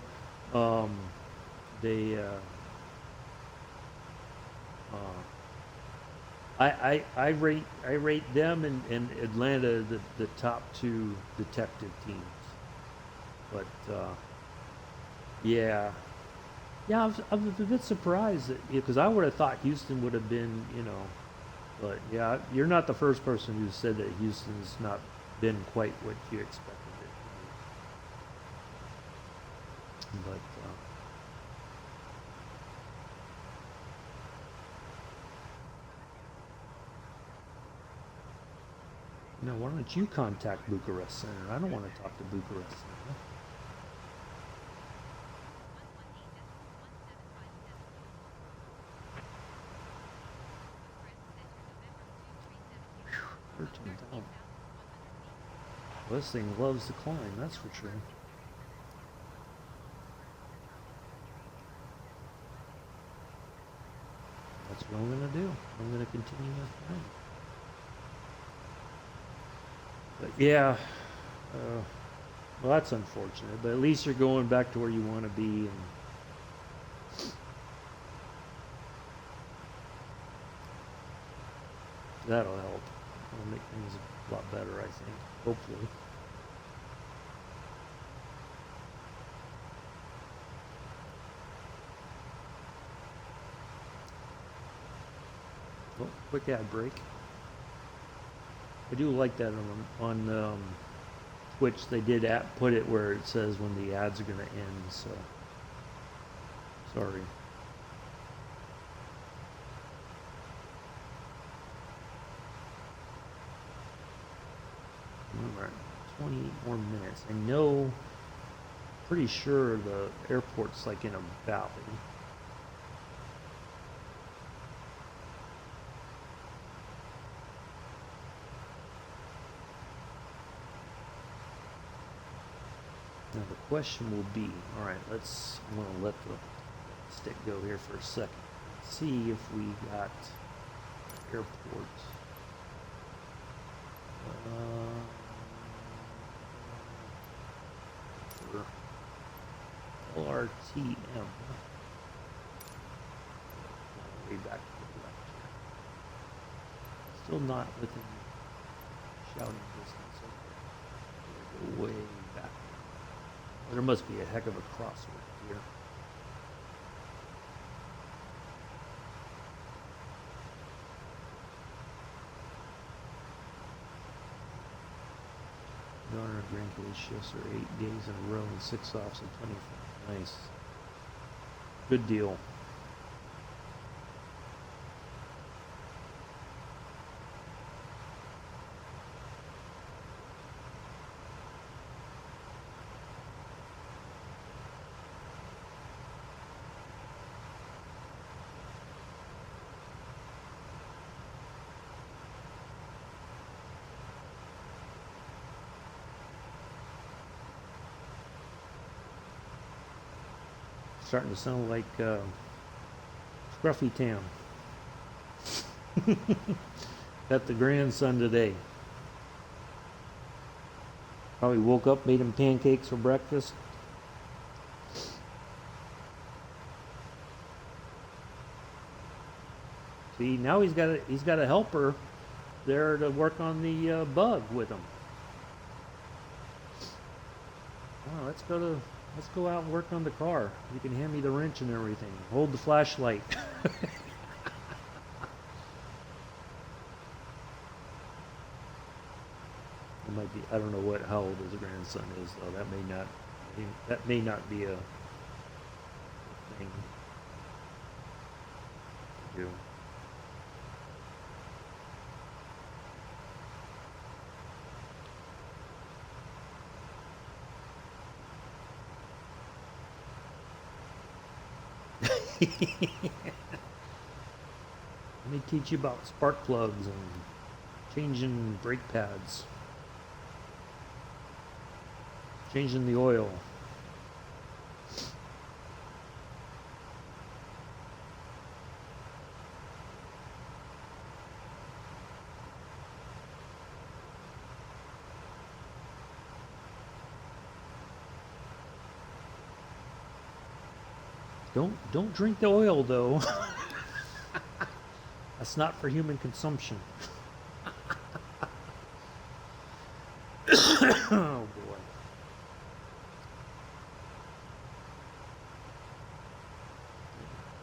I rate them and Atlanta the top two detective teams. But yeah, I was a bit surprised because I would have thought Houston would have been, but yeah, you're not the first person who said that Houston's not been quite what you expected. But why don't you contact Bucharest Center? I don't want to talk to Bucharest Center. Whew, 13,000. Well, this thing loves to climb, that's for sure. That's what I'm going to do. I'm going to continue this plan. But yeah, well, that's unfortunate. But at least you're going back to where you want to be, and that'll help. It'll make things a lot better, I think. Hopefully. Oh, quick ad break. I do like that on Twitch. They did put it where it says when the ads are going to end. So sorry. All right, 28 more minutes. I know. Pretty sure the airport's like in a valley. Now the question will be, all right, I'm going to let the stick go here for a second. Let's see if we got airport. LRTM. Way back to the left here. Still not within shouting distance. Okay. Go way back. Well, there must be a heck of a crossword here. Daughter and grandkids shifts are 8 days in a row and 6 off, so 24. Nice. Good deal. Starting to sound like Scruffy Town. Got the grandson today. Probably woke up, made him pancakes for breakfast. See, now he's got a helper there to work on the bug with him. Oh, let's go out and work on the car. You can hand me the wrench and everything. Hold the flashlight. It might be. I don't know how old his grandson is though. That may not be a thing to do. Let me teach you about spark plugs and changing brake pads, changing the oil. Don't drink the oil though. That's not for human consumption. Oh boy.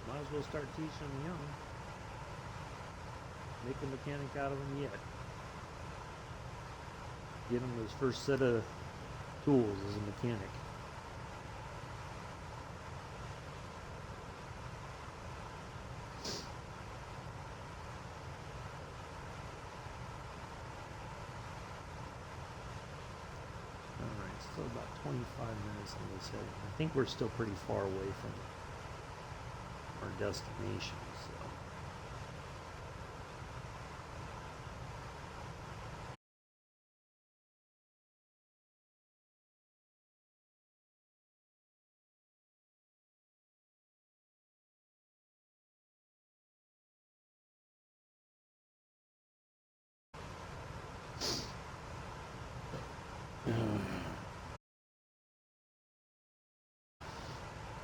Might as well start teaching them young. Make a mechanic out of them yet. Get him his first set of tools as a mechanic. Still about 25 minutes on this heading. I think we're still pretty far away from our destination, so.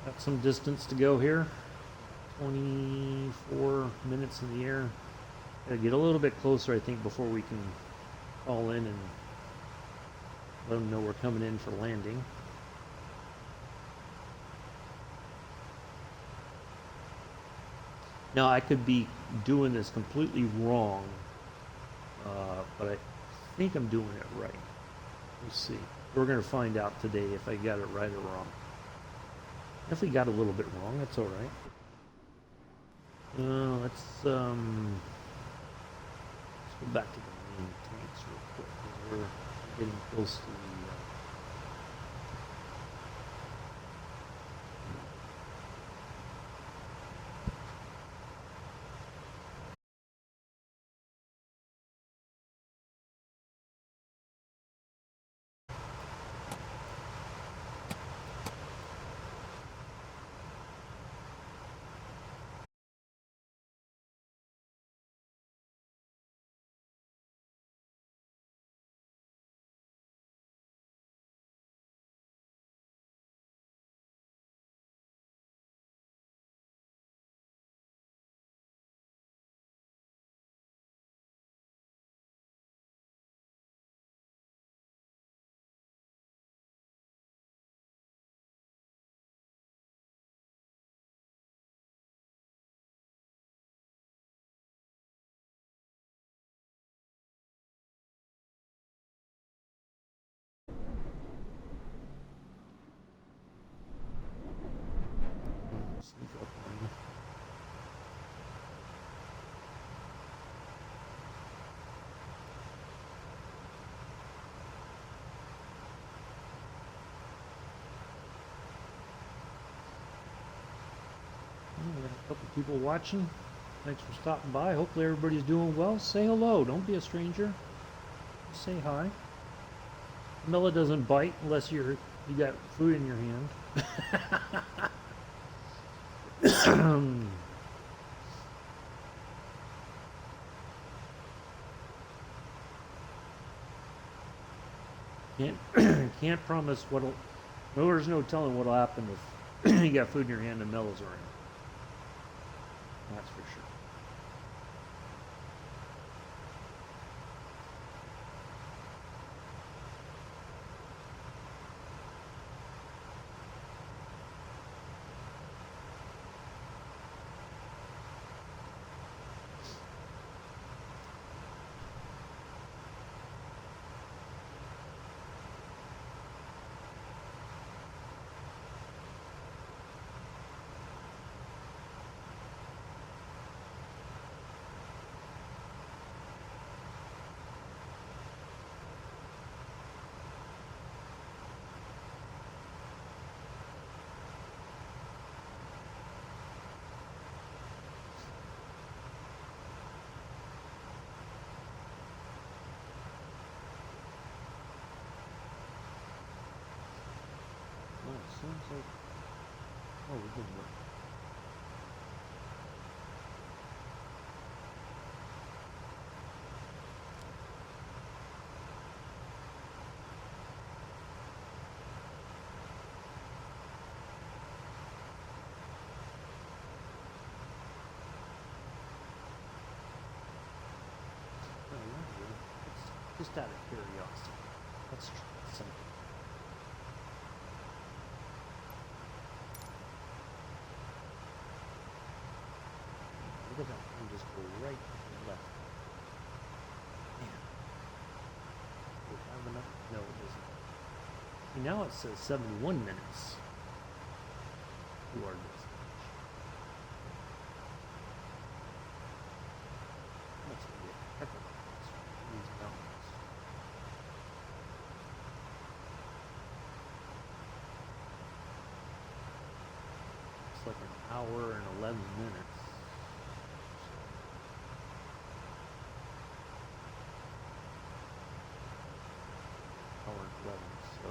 Got some distance to go here. 24 minutes in the air. Gotta get a little bit closer, I think, before we can call in and let them know we're coming in for landing. Now, I could be doing this completely wrong, but I think I'm doing it right. We'll see. We're going to find out today if I got it right or wrong. If we got a little bit wrong, that's all right. Let's go back to the main tanks real quick, because we're getting close to the We got a couple people watching. Thanks for stopping by. Hopefully everybody's doing well. Say hello. Don't be a stranger. Just say hi. Mela doesn't bite unless you got food in your hand. Can't promise what'll. No, there's no telling what'll happen if you got food in your hand and Mela's around. That's for sure. Seems like, oh, we did look. No, not really. It's just out of curiosity. Let's try something. Look at that thing just go right and left. Man. Do we have enough? No, it doesn't. See, now it says 71 minutes to our destination. That's going to be a heck of a place from these mountains. It's like an hour and 11 minutes. So,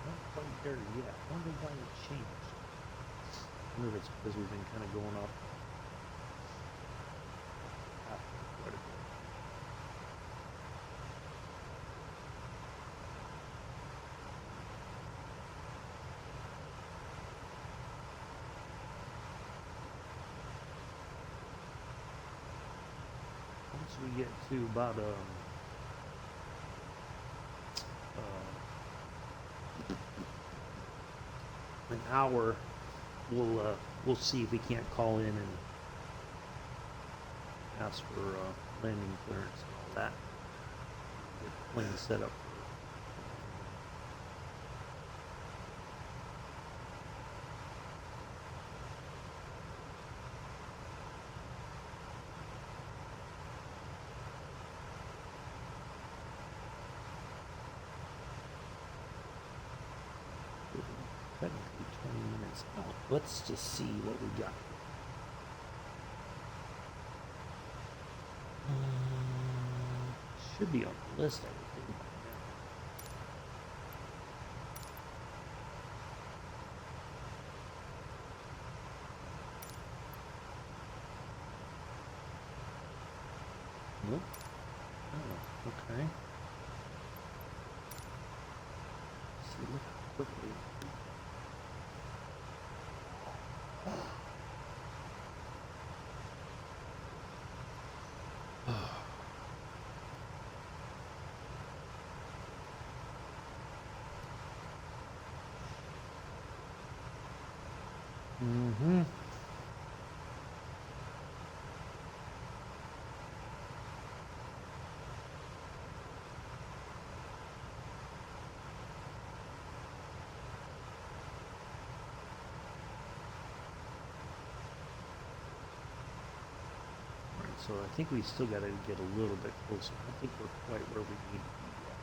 not quite there yet. I wonder why it changed. I wonder if it's because we've been kind of going off after quite a bit. Once we get to about an hour, we'll see if we can't call in and ask for landing clearance and all that. Get the plane set up. Technically 20 minutes out. Let's just see what we got. Should be on the list, I would think, by now. Nope. Oh, okay. See, look how quickly. Mm-hmm. So So I think we still got to get a little bit closer. I don't think we're quite where we need to be yet.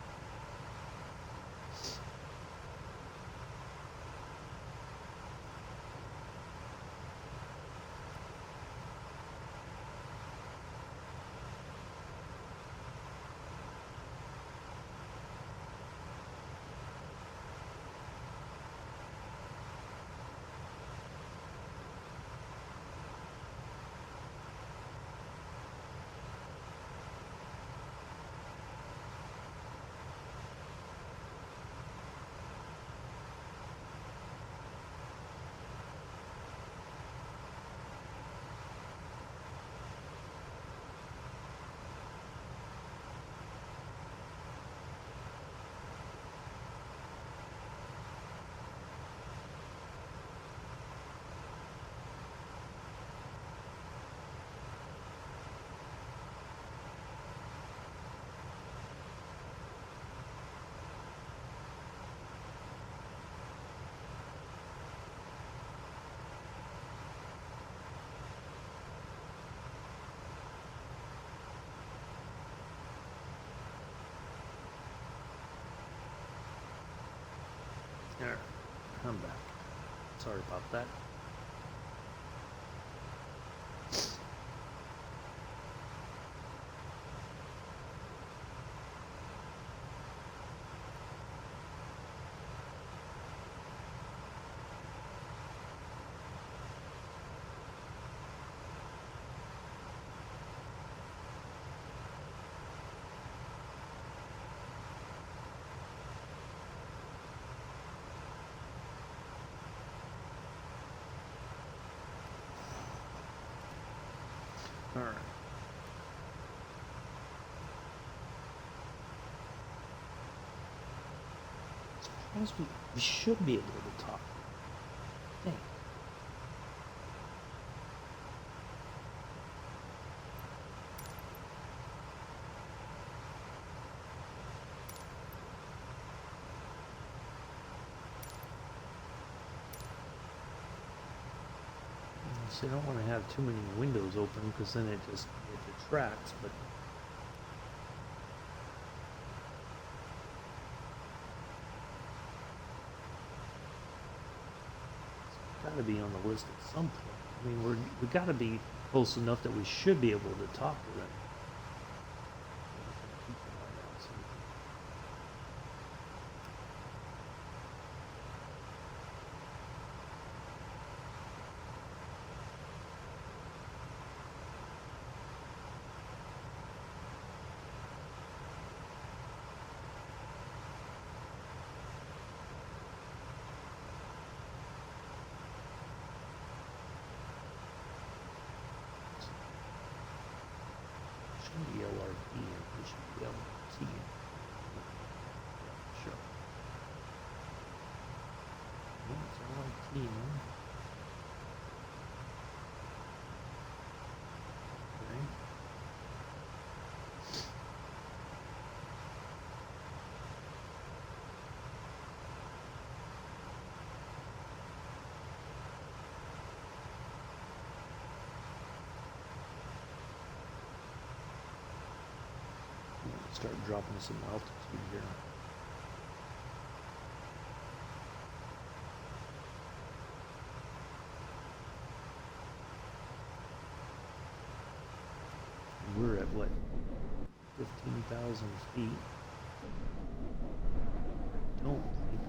Alright, I'm back. Sorry about that. Alright. Suppose we should be able to talk. I think. So I don't want to have too many windows open because then it detracts, but it's got to be on the list at some point. I mean, we got to be close enough that we should be able to talk to them. Keep an eye out so we can- Shouldn't be LRP, it should be LT. Yeah, sure. Yeah, it's LRT, man. Okay. Start dropping some altitude here. We're at what? 15,000 feet. I don't think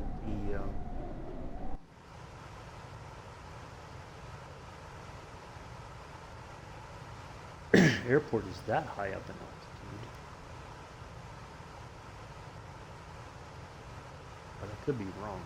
the airport is that high up in altitude. But I could be wrong.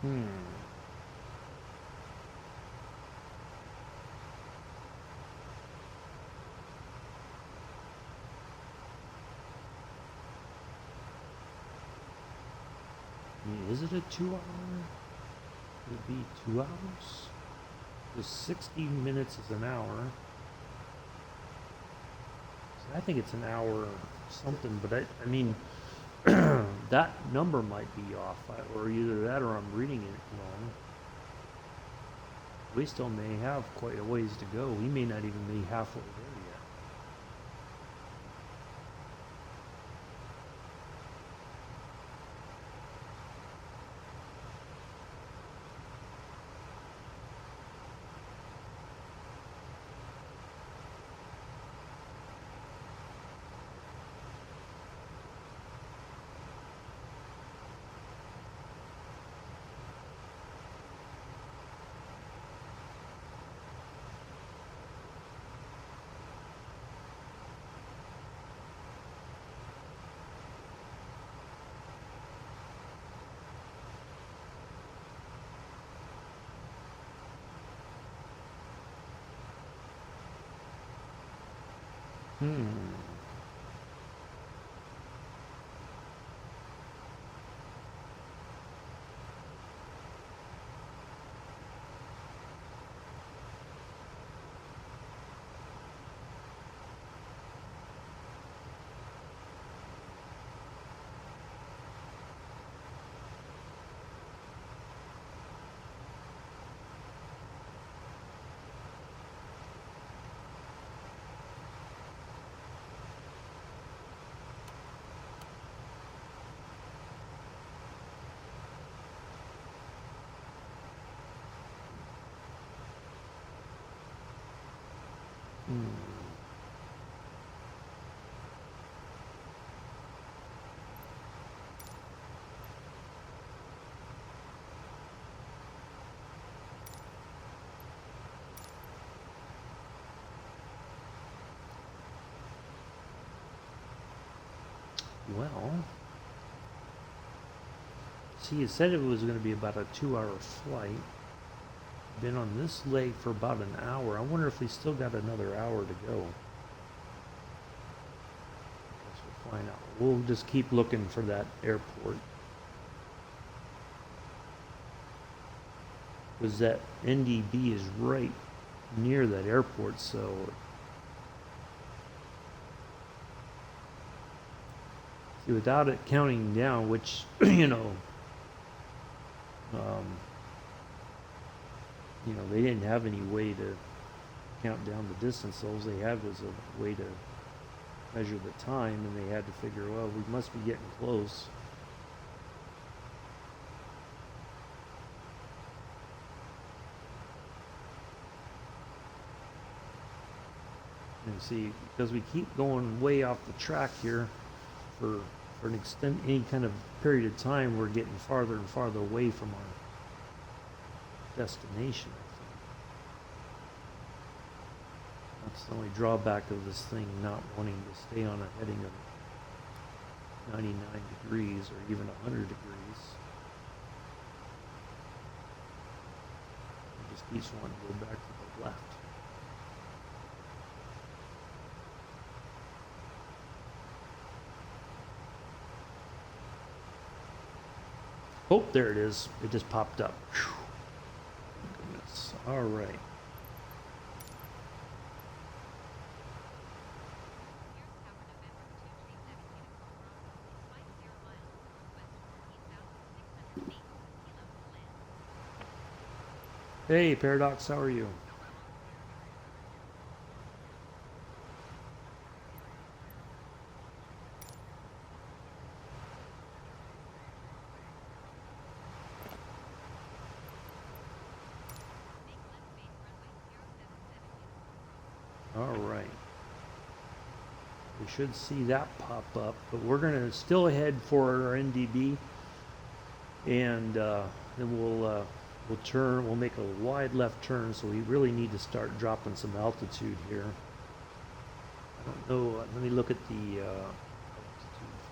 Hmm. I mean, is it a 2 hour? Would it be 2 hours? The 60 minutes is an hour. So I think it's an hour something, but I mean, that number might be off, or either that or I'm reading it wrong. We still may have quite a ways to go. We may not even be halfway there yet. Hmm. Hmm. Well, see, it said it was going to be about a 2 hour flight. Been on this leg for about an hour. I wonder if we still got another hour to go. Guess we'll find out. We'll just keep looking for that airport. Because that NDB is right near that airport, so see, without it counting down, which they didn't have any way to count down the distance. All they had was a way to measure the time, and they had to figure, well, we must be getting close. And see, because we keep going way off the track here for any kind of period of time, we're getting farther and farther away from our destination, I think. That's the only drawback of this thing not wanting to stay on a heading of 99 degrees or even 100 degrees. It just keeps wanting to go back to the left. Oh, there it is. It just popped up. Whew. Goodness. All right. Hey, Paradox, how are you? All right. We should see that pop up, but we're going to still head for our NDB, and then we'll turn. We'll make a wide left turn, so we really need to start dropping some altitude here. I don't know. Let me look at the altitude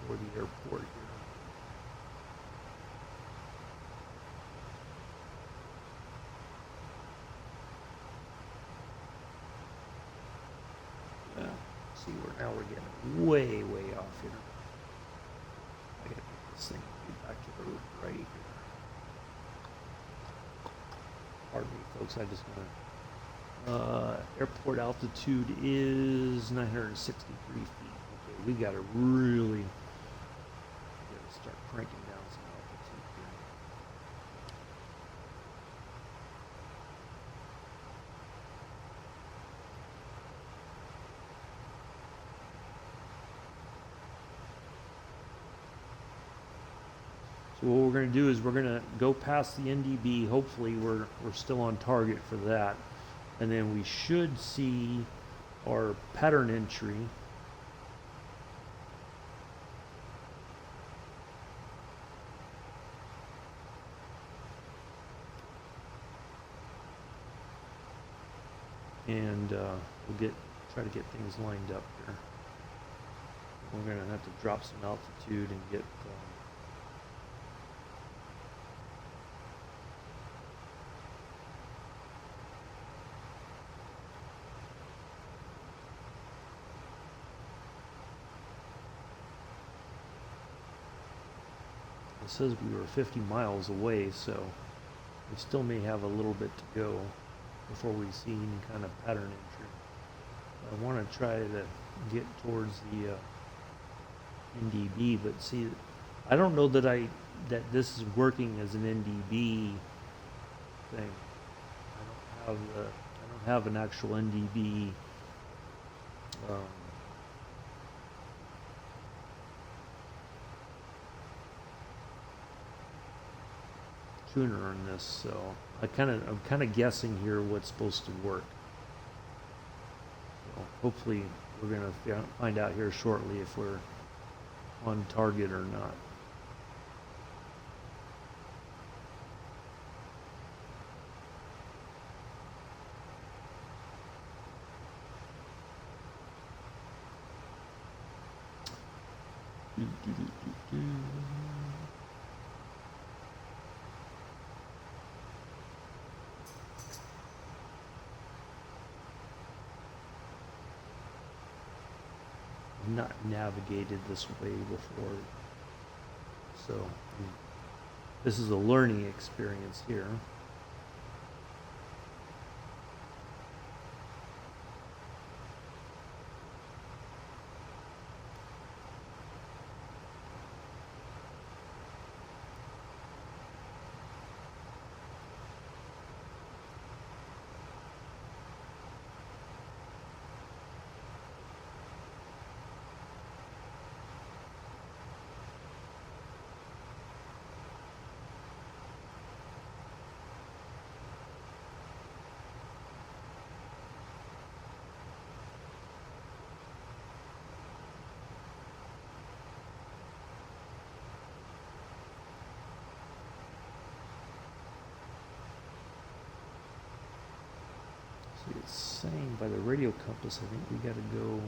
for the airport here. See, now we're getting way, way off here. I gotta get this thing back to the road right here. Pardon me, folks. I just gonna. Airport altitude is 963 feet. Okay, we gotta really start cranking down some altitude here. So what we're going to do is we're going to go past the NDB. Hopefully we're still on target for that. And then we should see our pattern entry. And we'll try to get things lined up here. We're going to have to drop some altitude and get it says we were 50 miles away, so we still may have a little bit to go before we see any kind of pattern entry. I want to try to get towards the NDB, but see, I don't know that this is working as an NDB thing. I don't have an actual NDB tuner on this, so I'm kind of guessing here what's supposed to work. So hopefully we're gonna find out here shortly if we're on target or not. Not navigated this way before, so this is a learning experience here. It's saying by the radio compass, I think we got to go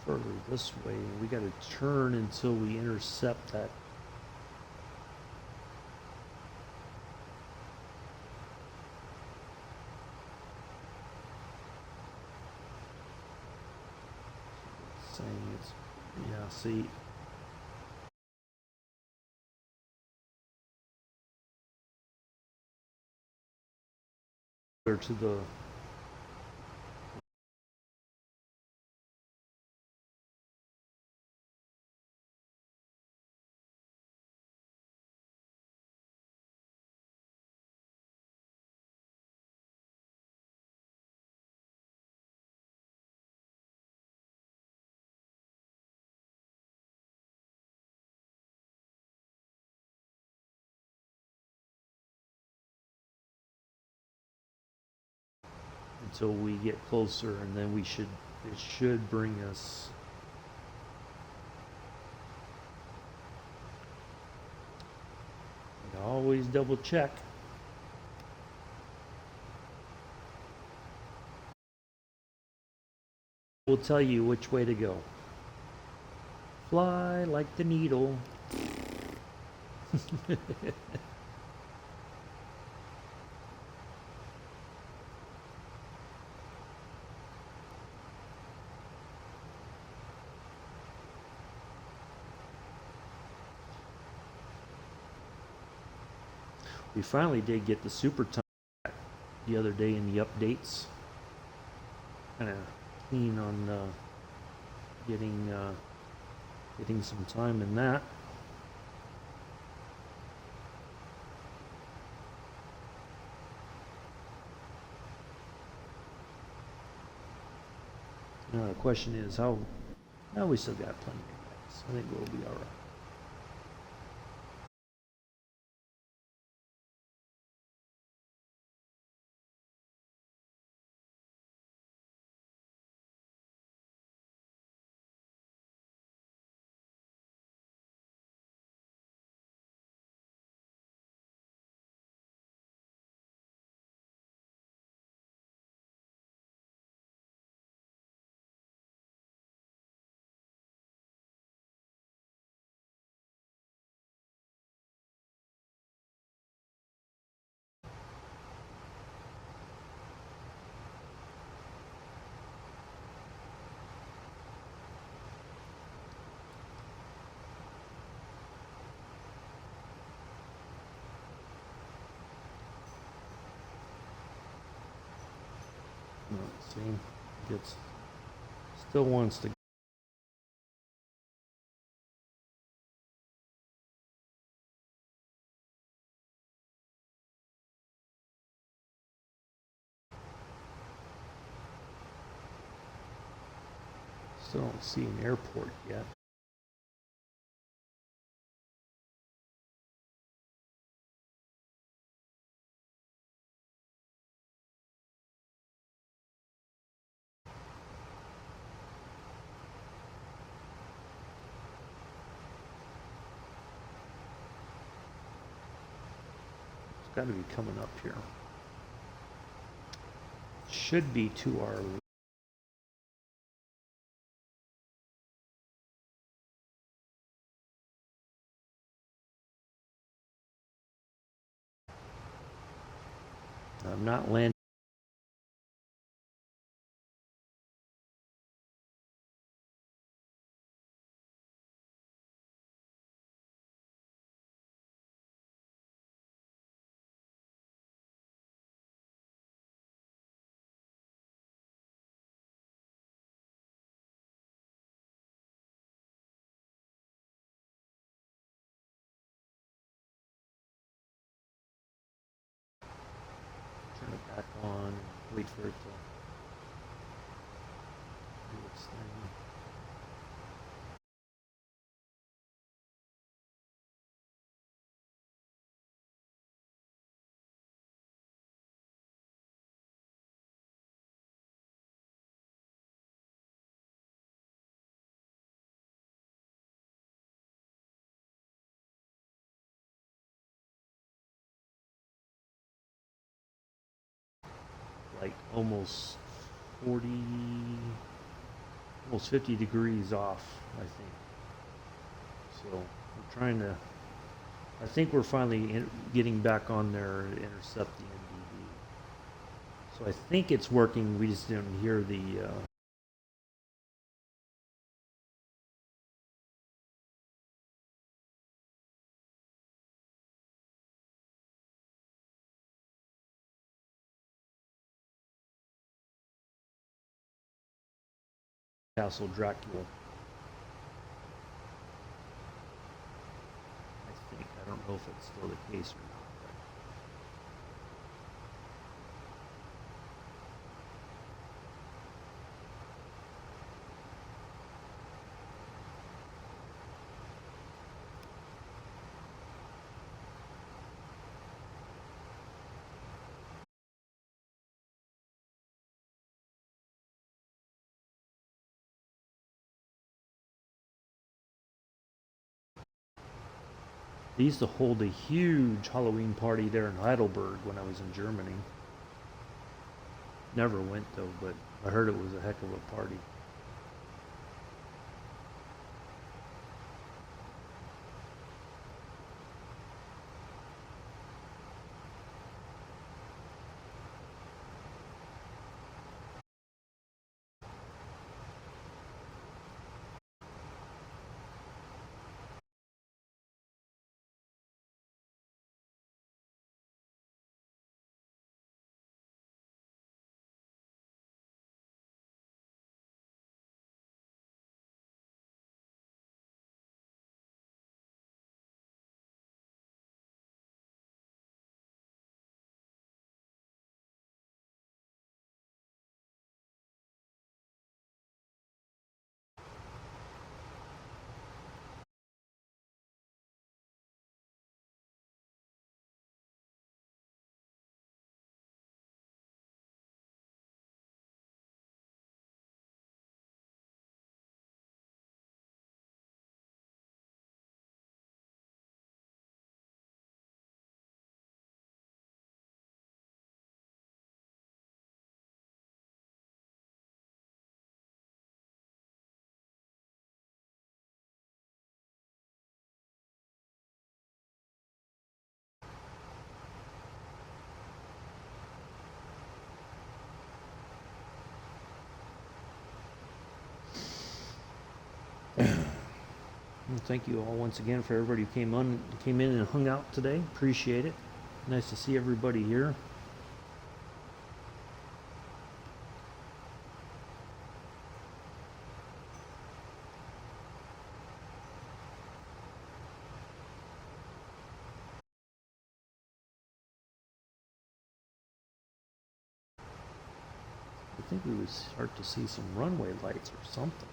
further this way, and we got to turn until we intercept that. It's saying it's, yeah, see. To the until we get closer, and then it should bring us always double check. We'll tell you which way to go. Fly like the needle. We finally did get the super time back the other day in the updates. Kind of keen on getting some time in that. Now the question is how. Now we still got plenty of gas. I think we'll be all right. See, gets still wants to. Still don't see an airport yet. It's got to be coming up here. Should be to our. I'm not landing. Turn it back on and wait for it to do its thing. Like almost 40, almost 50 degrees off, I think. So we're trying to, I think we're finally getting back on there to intercept the NDV. So I think it's working, we just didn't hear the Castle Dracula. I think. I don't know if it's still the case or not. They used to hold a huge Halloween party there in Heidelberg when I was in Germany. Never went though, but I heard it was a heck of a party. thank you all once again for everybody who came in and hung out today. Appreciate it. Nice to see everybody here. I think we would start to see some runway lights or something.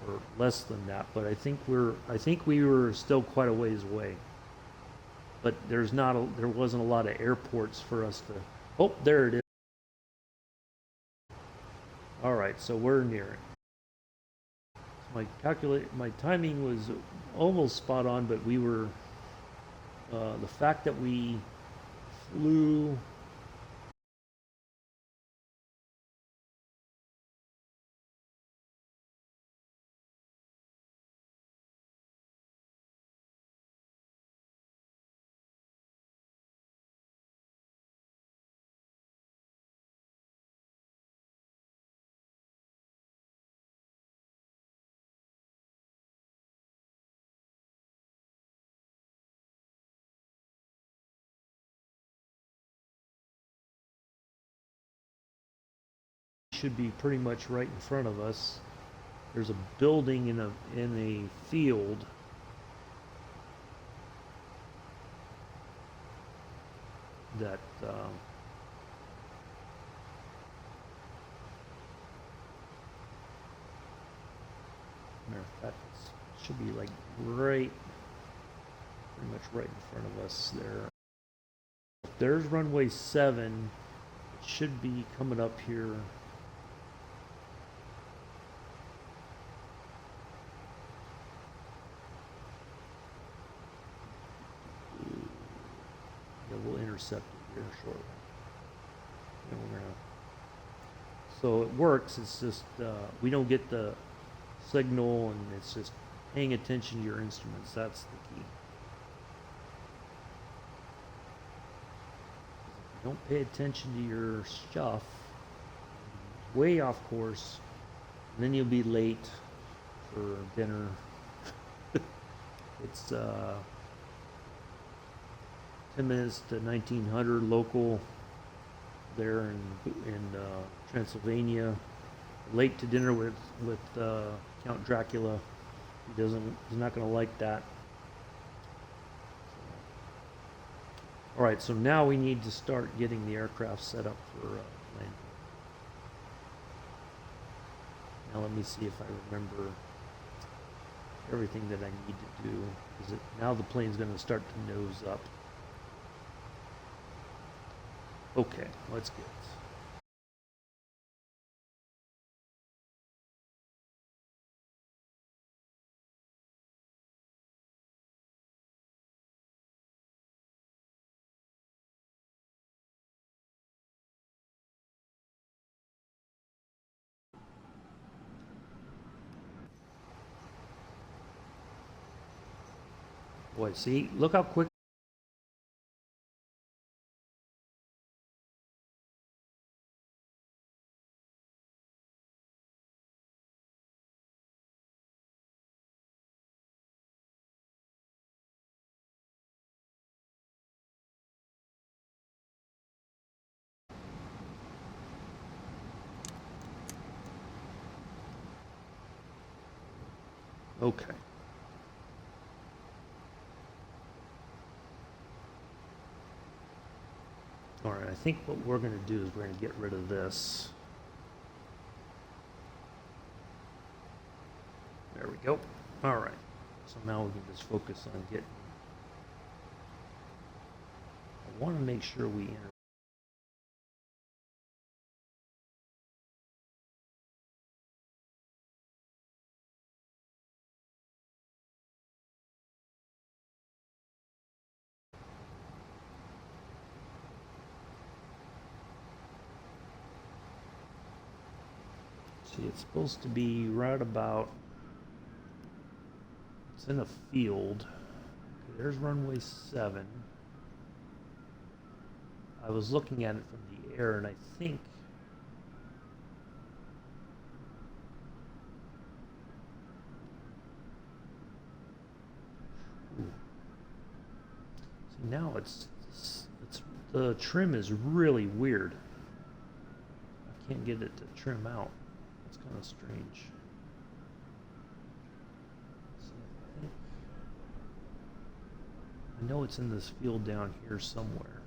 Or less than that, but I think we were still quite a ways away. But there wasn't a lot of airports for us to. Oh, there it is. All right, so we're near it. My timing was almost spot on, but we were the fact that we flew. Should be pretty much right in front of us. There's a building in a field. That matter of fact, it should be like pretty much right in front of us there. There's runway 7. It should be coming up here. We'll intercept it here shortly. So it works. It's just we don't get the signal, and it's just paying attention to your instruments. That's the key. If you don't pay attention to your stuff, way off course, and then you'll be late for dinner. It's 10 minutes to 1900 local there in Transylvania. Late to dinner with Count Dracula. He's not going to like that. All right, so now we need to start getting the aircraft set up for landing. Now let me see if I remember everything that I need to do. Now the plane's going to start to nose up. Okay, let's get it. Boy, see, look how quick. Okay. Alright, I think what we're going to do is we're going to get rid of this. There we go. Alright, so now we can just focus on getting... I want to make sure we enter. See, it's supposed to be right about... It's in a field. Okay, there's runway 7. I was looking at it from the air, and I think... Ooh. See, now it's the trim is really weird. I can't get it to trim out. It's kind of strange. So I know it's in this field down here somewhere.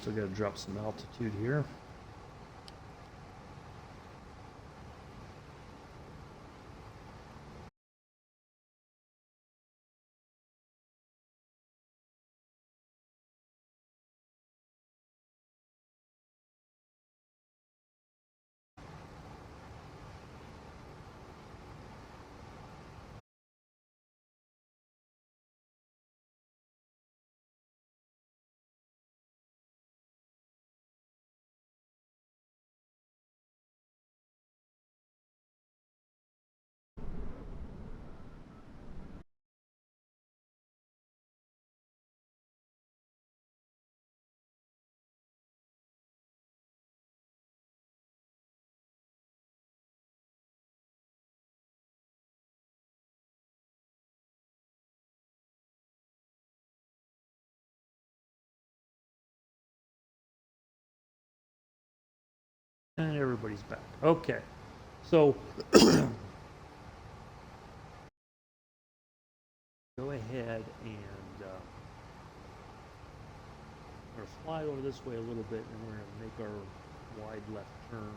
Still got to drop some altitude here. And everybody's back. Okay. So go ahead and we're going to fly over this way a little bit, and we're going to make our wide left turn.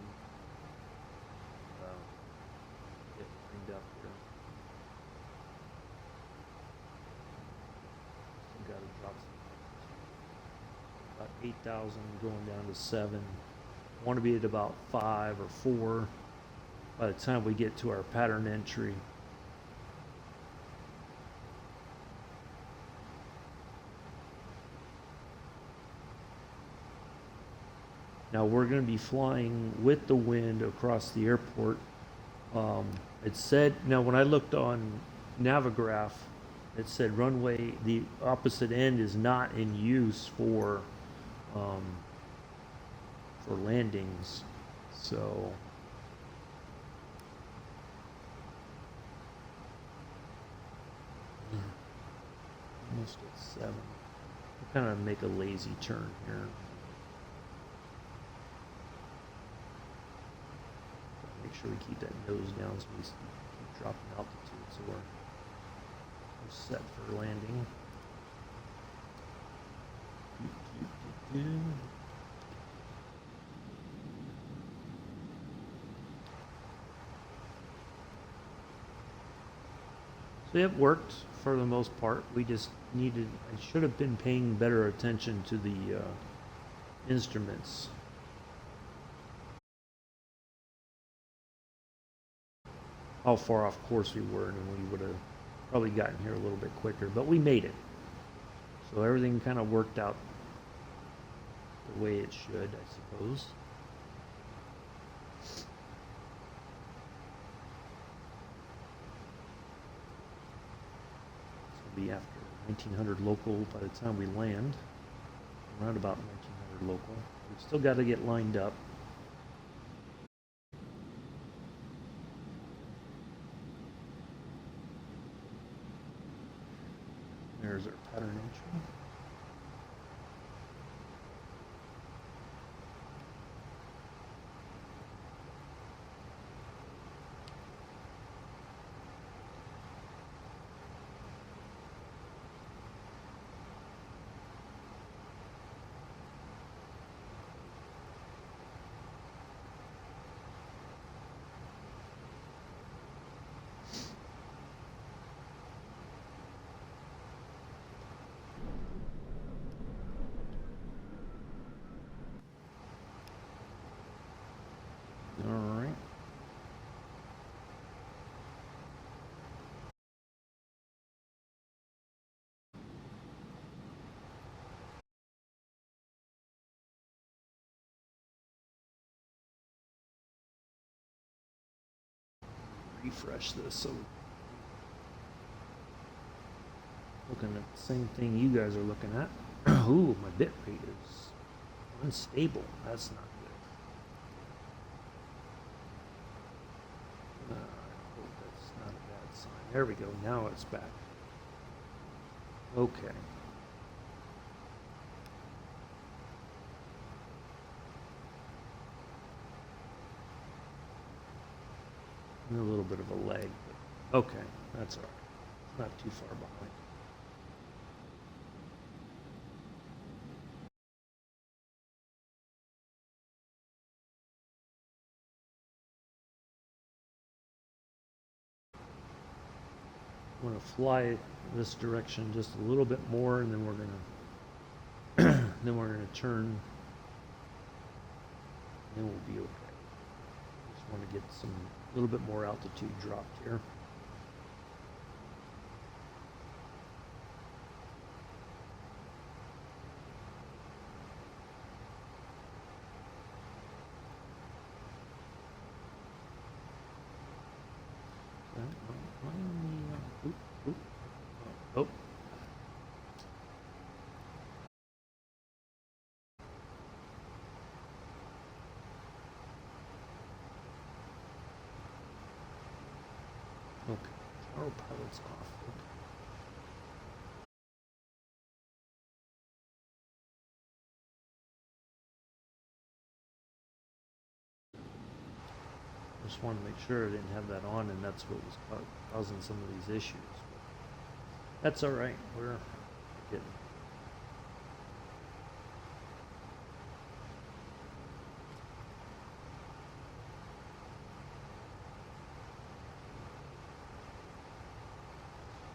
Get lined up here. Still got to drop some. About 8,000 going down to 7. Want to be at about 5 or 4 by the time we get to our pattern entry. Now we're going to be flying with the wind across the airport. It said, now when I looked on Navigraph, it said runway, the opposite end is not in use for landings. So almost at 7. We'll kind of make a lazy turn here. Make sure we keep that nose down so we keep dropping altitude, so we're set for landing. So it worked for the most part. We just needed, I should have been paying better attention to the instruments. How far off course we were, and we would have probably gotten here a little bit quicker, but we made it. So everything kind of worked out the way it should, I suppose. This will be after 1900 local by the time we land. Around about 1900 local. We've still got to get lined up. there's our pattern entry. All right. Refresh this so looking at the same thing you guys are looking at. Ooh, my bit rate is unstable. That's not good. I hope that's not a bad sign. There we go. Now it's back. Okay. A little bit of a lag, but okay, that's all right. Not too far behind. I want to fly this direction just a little bit more, and then we're gonna turn, and then we'll be okay. Just want to get some a little bit more altitude dropped here. Oh. Okay. Autopilot's off. Okay. Just wanted to make sure I didn't have that on, and that's what was causing some of these issues. But that's all right. We're getting.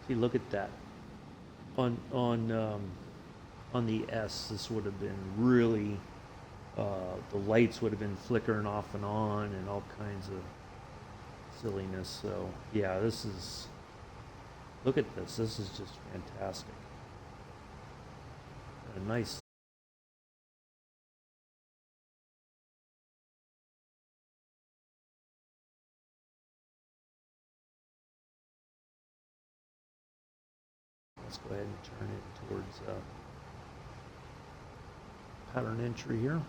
See, look at that. On the S, this would have been really. The lights would have been flickering off and on, and all kinds of silliness. So yeah, this is. Look at this. This is just fantastic. A nice. Let's go ahead and turn it towards pattern entry here.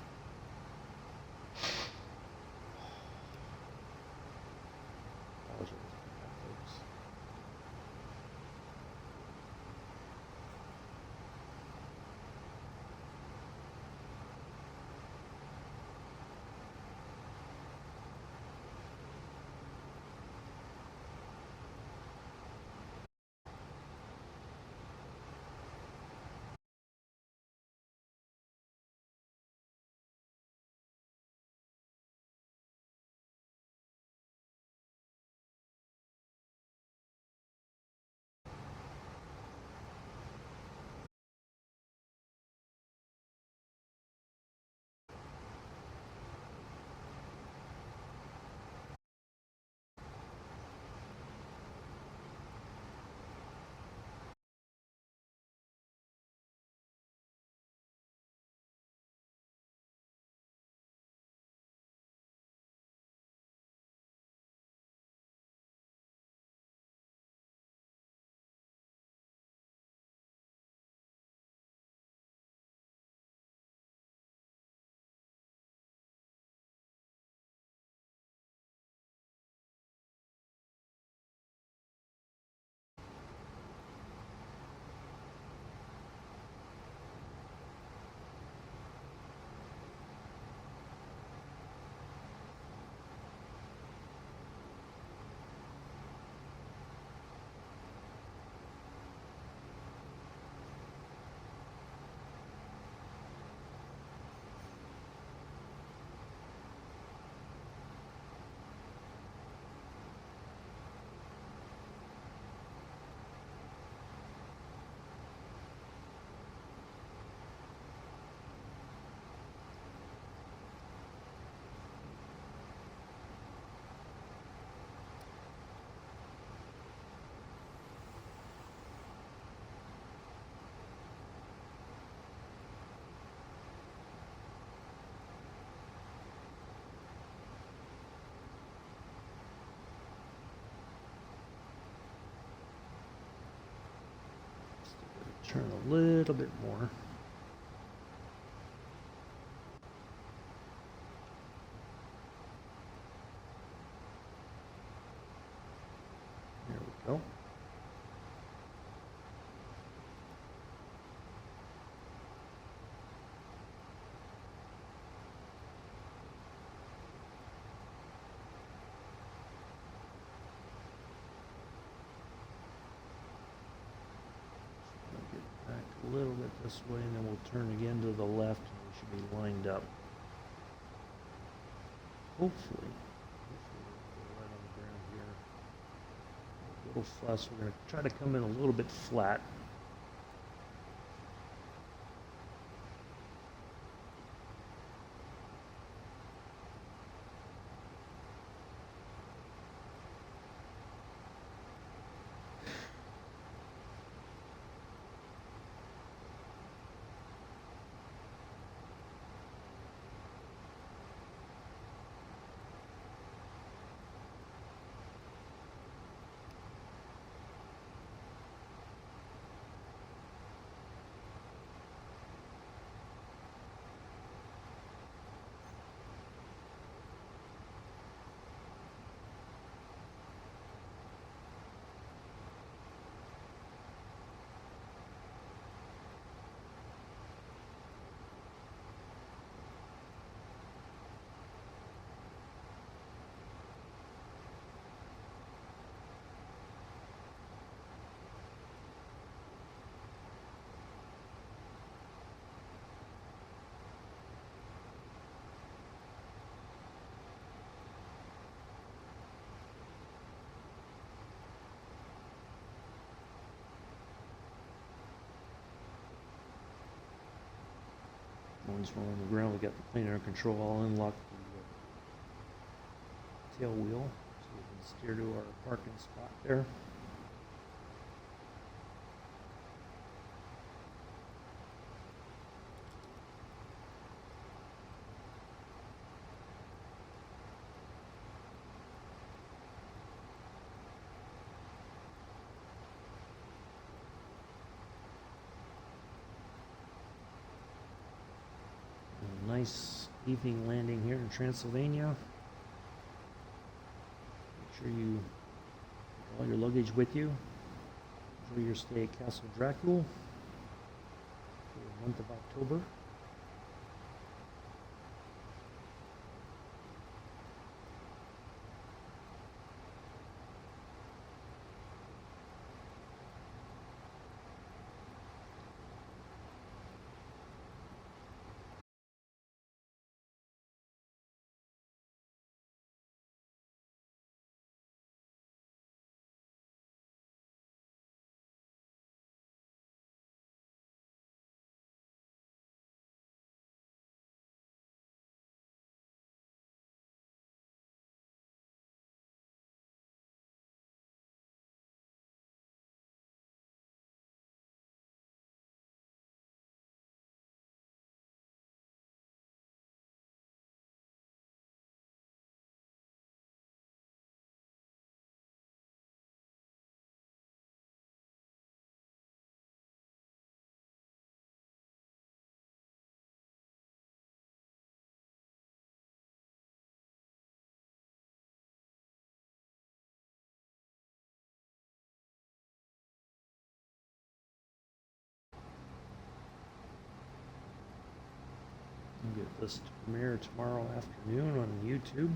turn a little bit more. There we go. A little bit this way, and then we'll turn again to the left, and we should be lined up. Hopefully we'll go right on the ground here. A little fuss. We're going to try to come in a little bit flat. Once we're on the ground, we got the plane air control all unlocked, the tail wheel, so we can steer to our parking spot there. Nice evening landing here in Transylvania. Make sure you take all your luggage with you. Enjoy your stay at Castle Dracula for the month of October. We'll get this to premiere tomorrow afternoon on YouTube.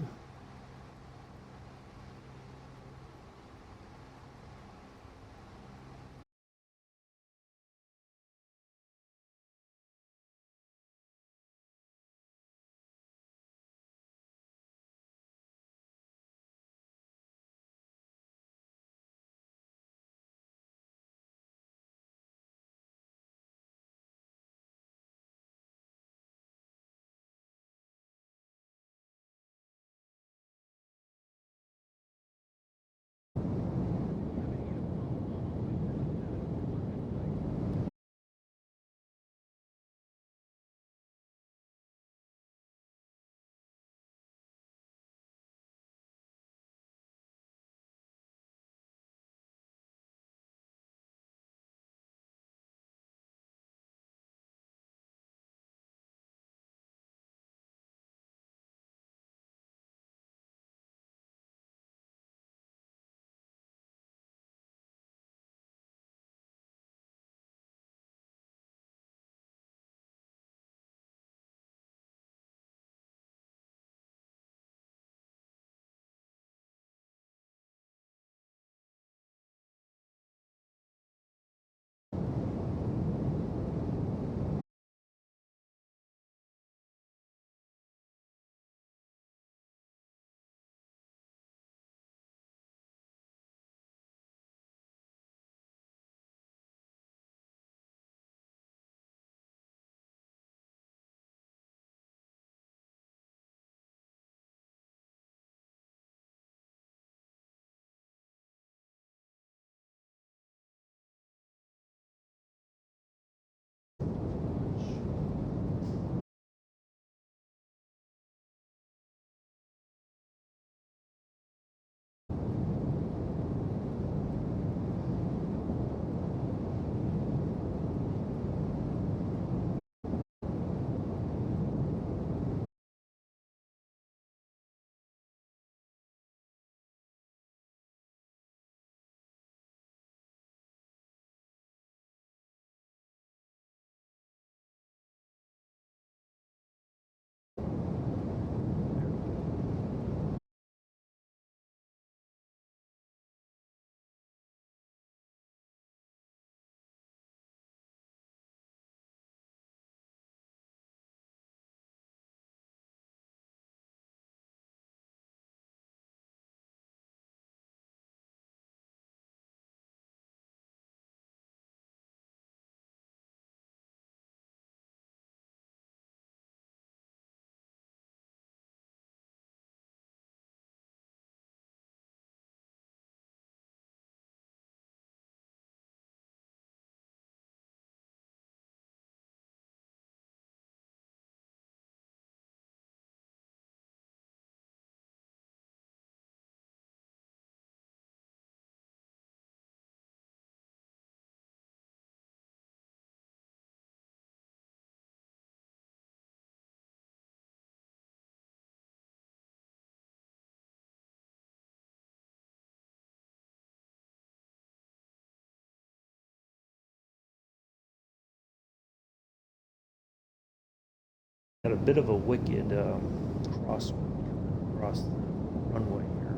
Got a bit of a wicked crosswind across the runway here.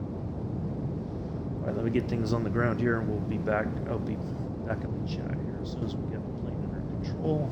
All right, let me get things on the ground here, and we'll be back. I'll be back in the chat here as soon as we get the plane under control.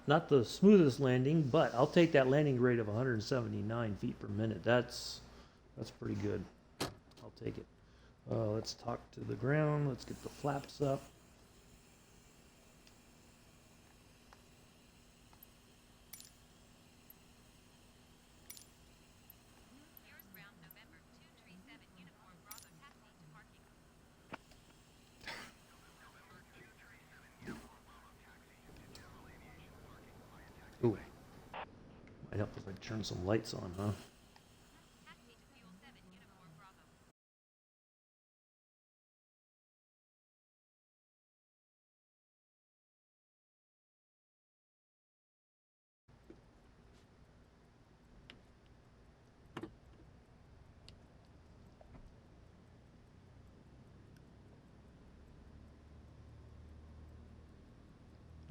Not the smoothest landing, but I'll take that landing rate of 179 feet per minute. That's pretty good. I'll take it. Let's talk to the ground. Let's get the flaps up. Yours ground November 237 uniform Bravo taxi to parking. Ooh. Might help if I turn some lights on, huh? Taxi to fuel 7 uniform Bravo.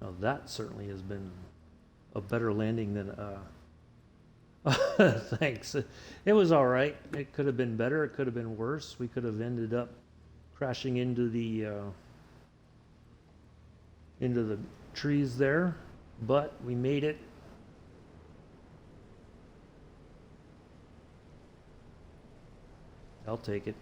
Now that certainly has been a better landing than thanks. It was all right. It could have been better. It could have been worse. We could have ended up crashing into the trees there, but we made it. I'll take it.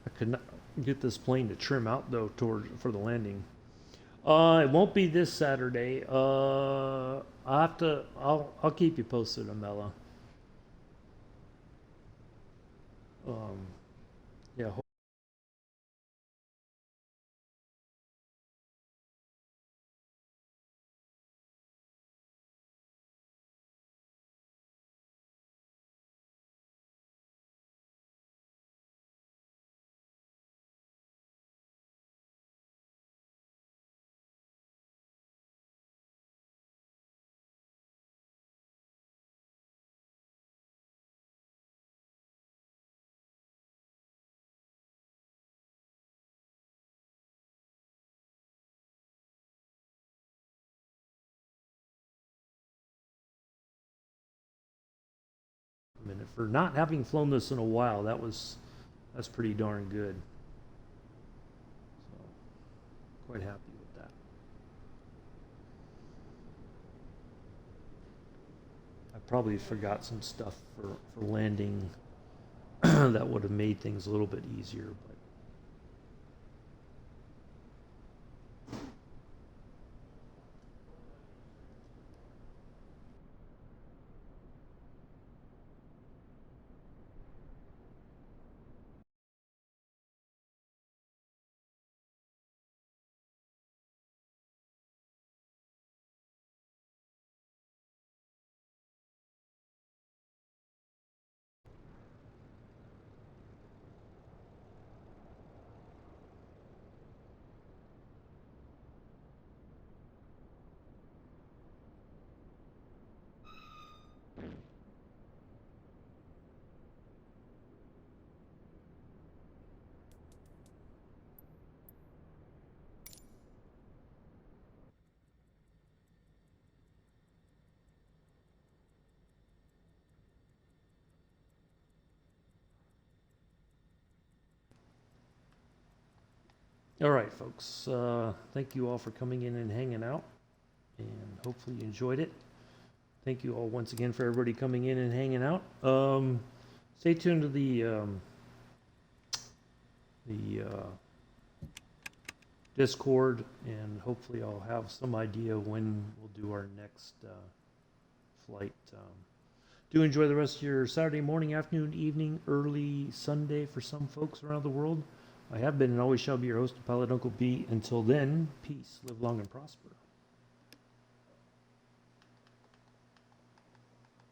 I could not get this plane to trim out though for the landing. It won't be this Saturday. I'll keep you posted, Amela. Um, yeah. A minute for not having flown this in a while. That's pretty darn good. So quite happy with that. I probably forgot some stuff for landing that would have made things a little bit easier, but All right, folks. Thank you all for coming in and hanging out, and hopefully you enjoyed it. Thank you all once again for everybody coming in and hanging out. Stay tuned to the Discord, and hopefully I'll have some idea when we'll do our next flight. Do enjoy the rest of your Saturday morning, afternoon, evening, early Sunday for some folks around the world. I have been and always shall be your host, Pilot Uncle B. Until then, peace, live long and prosper.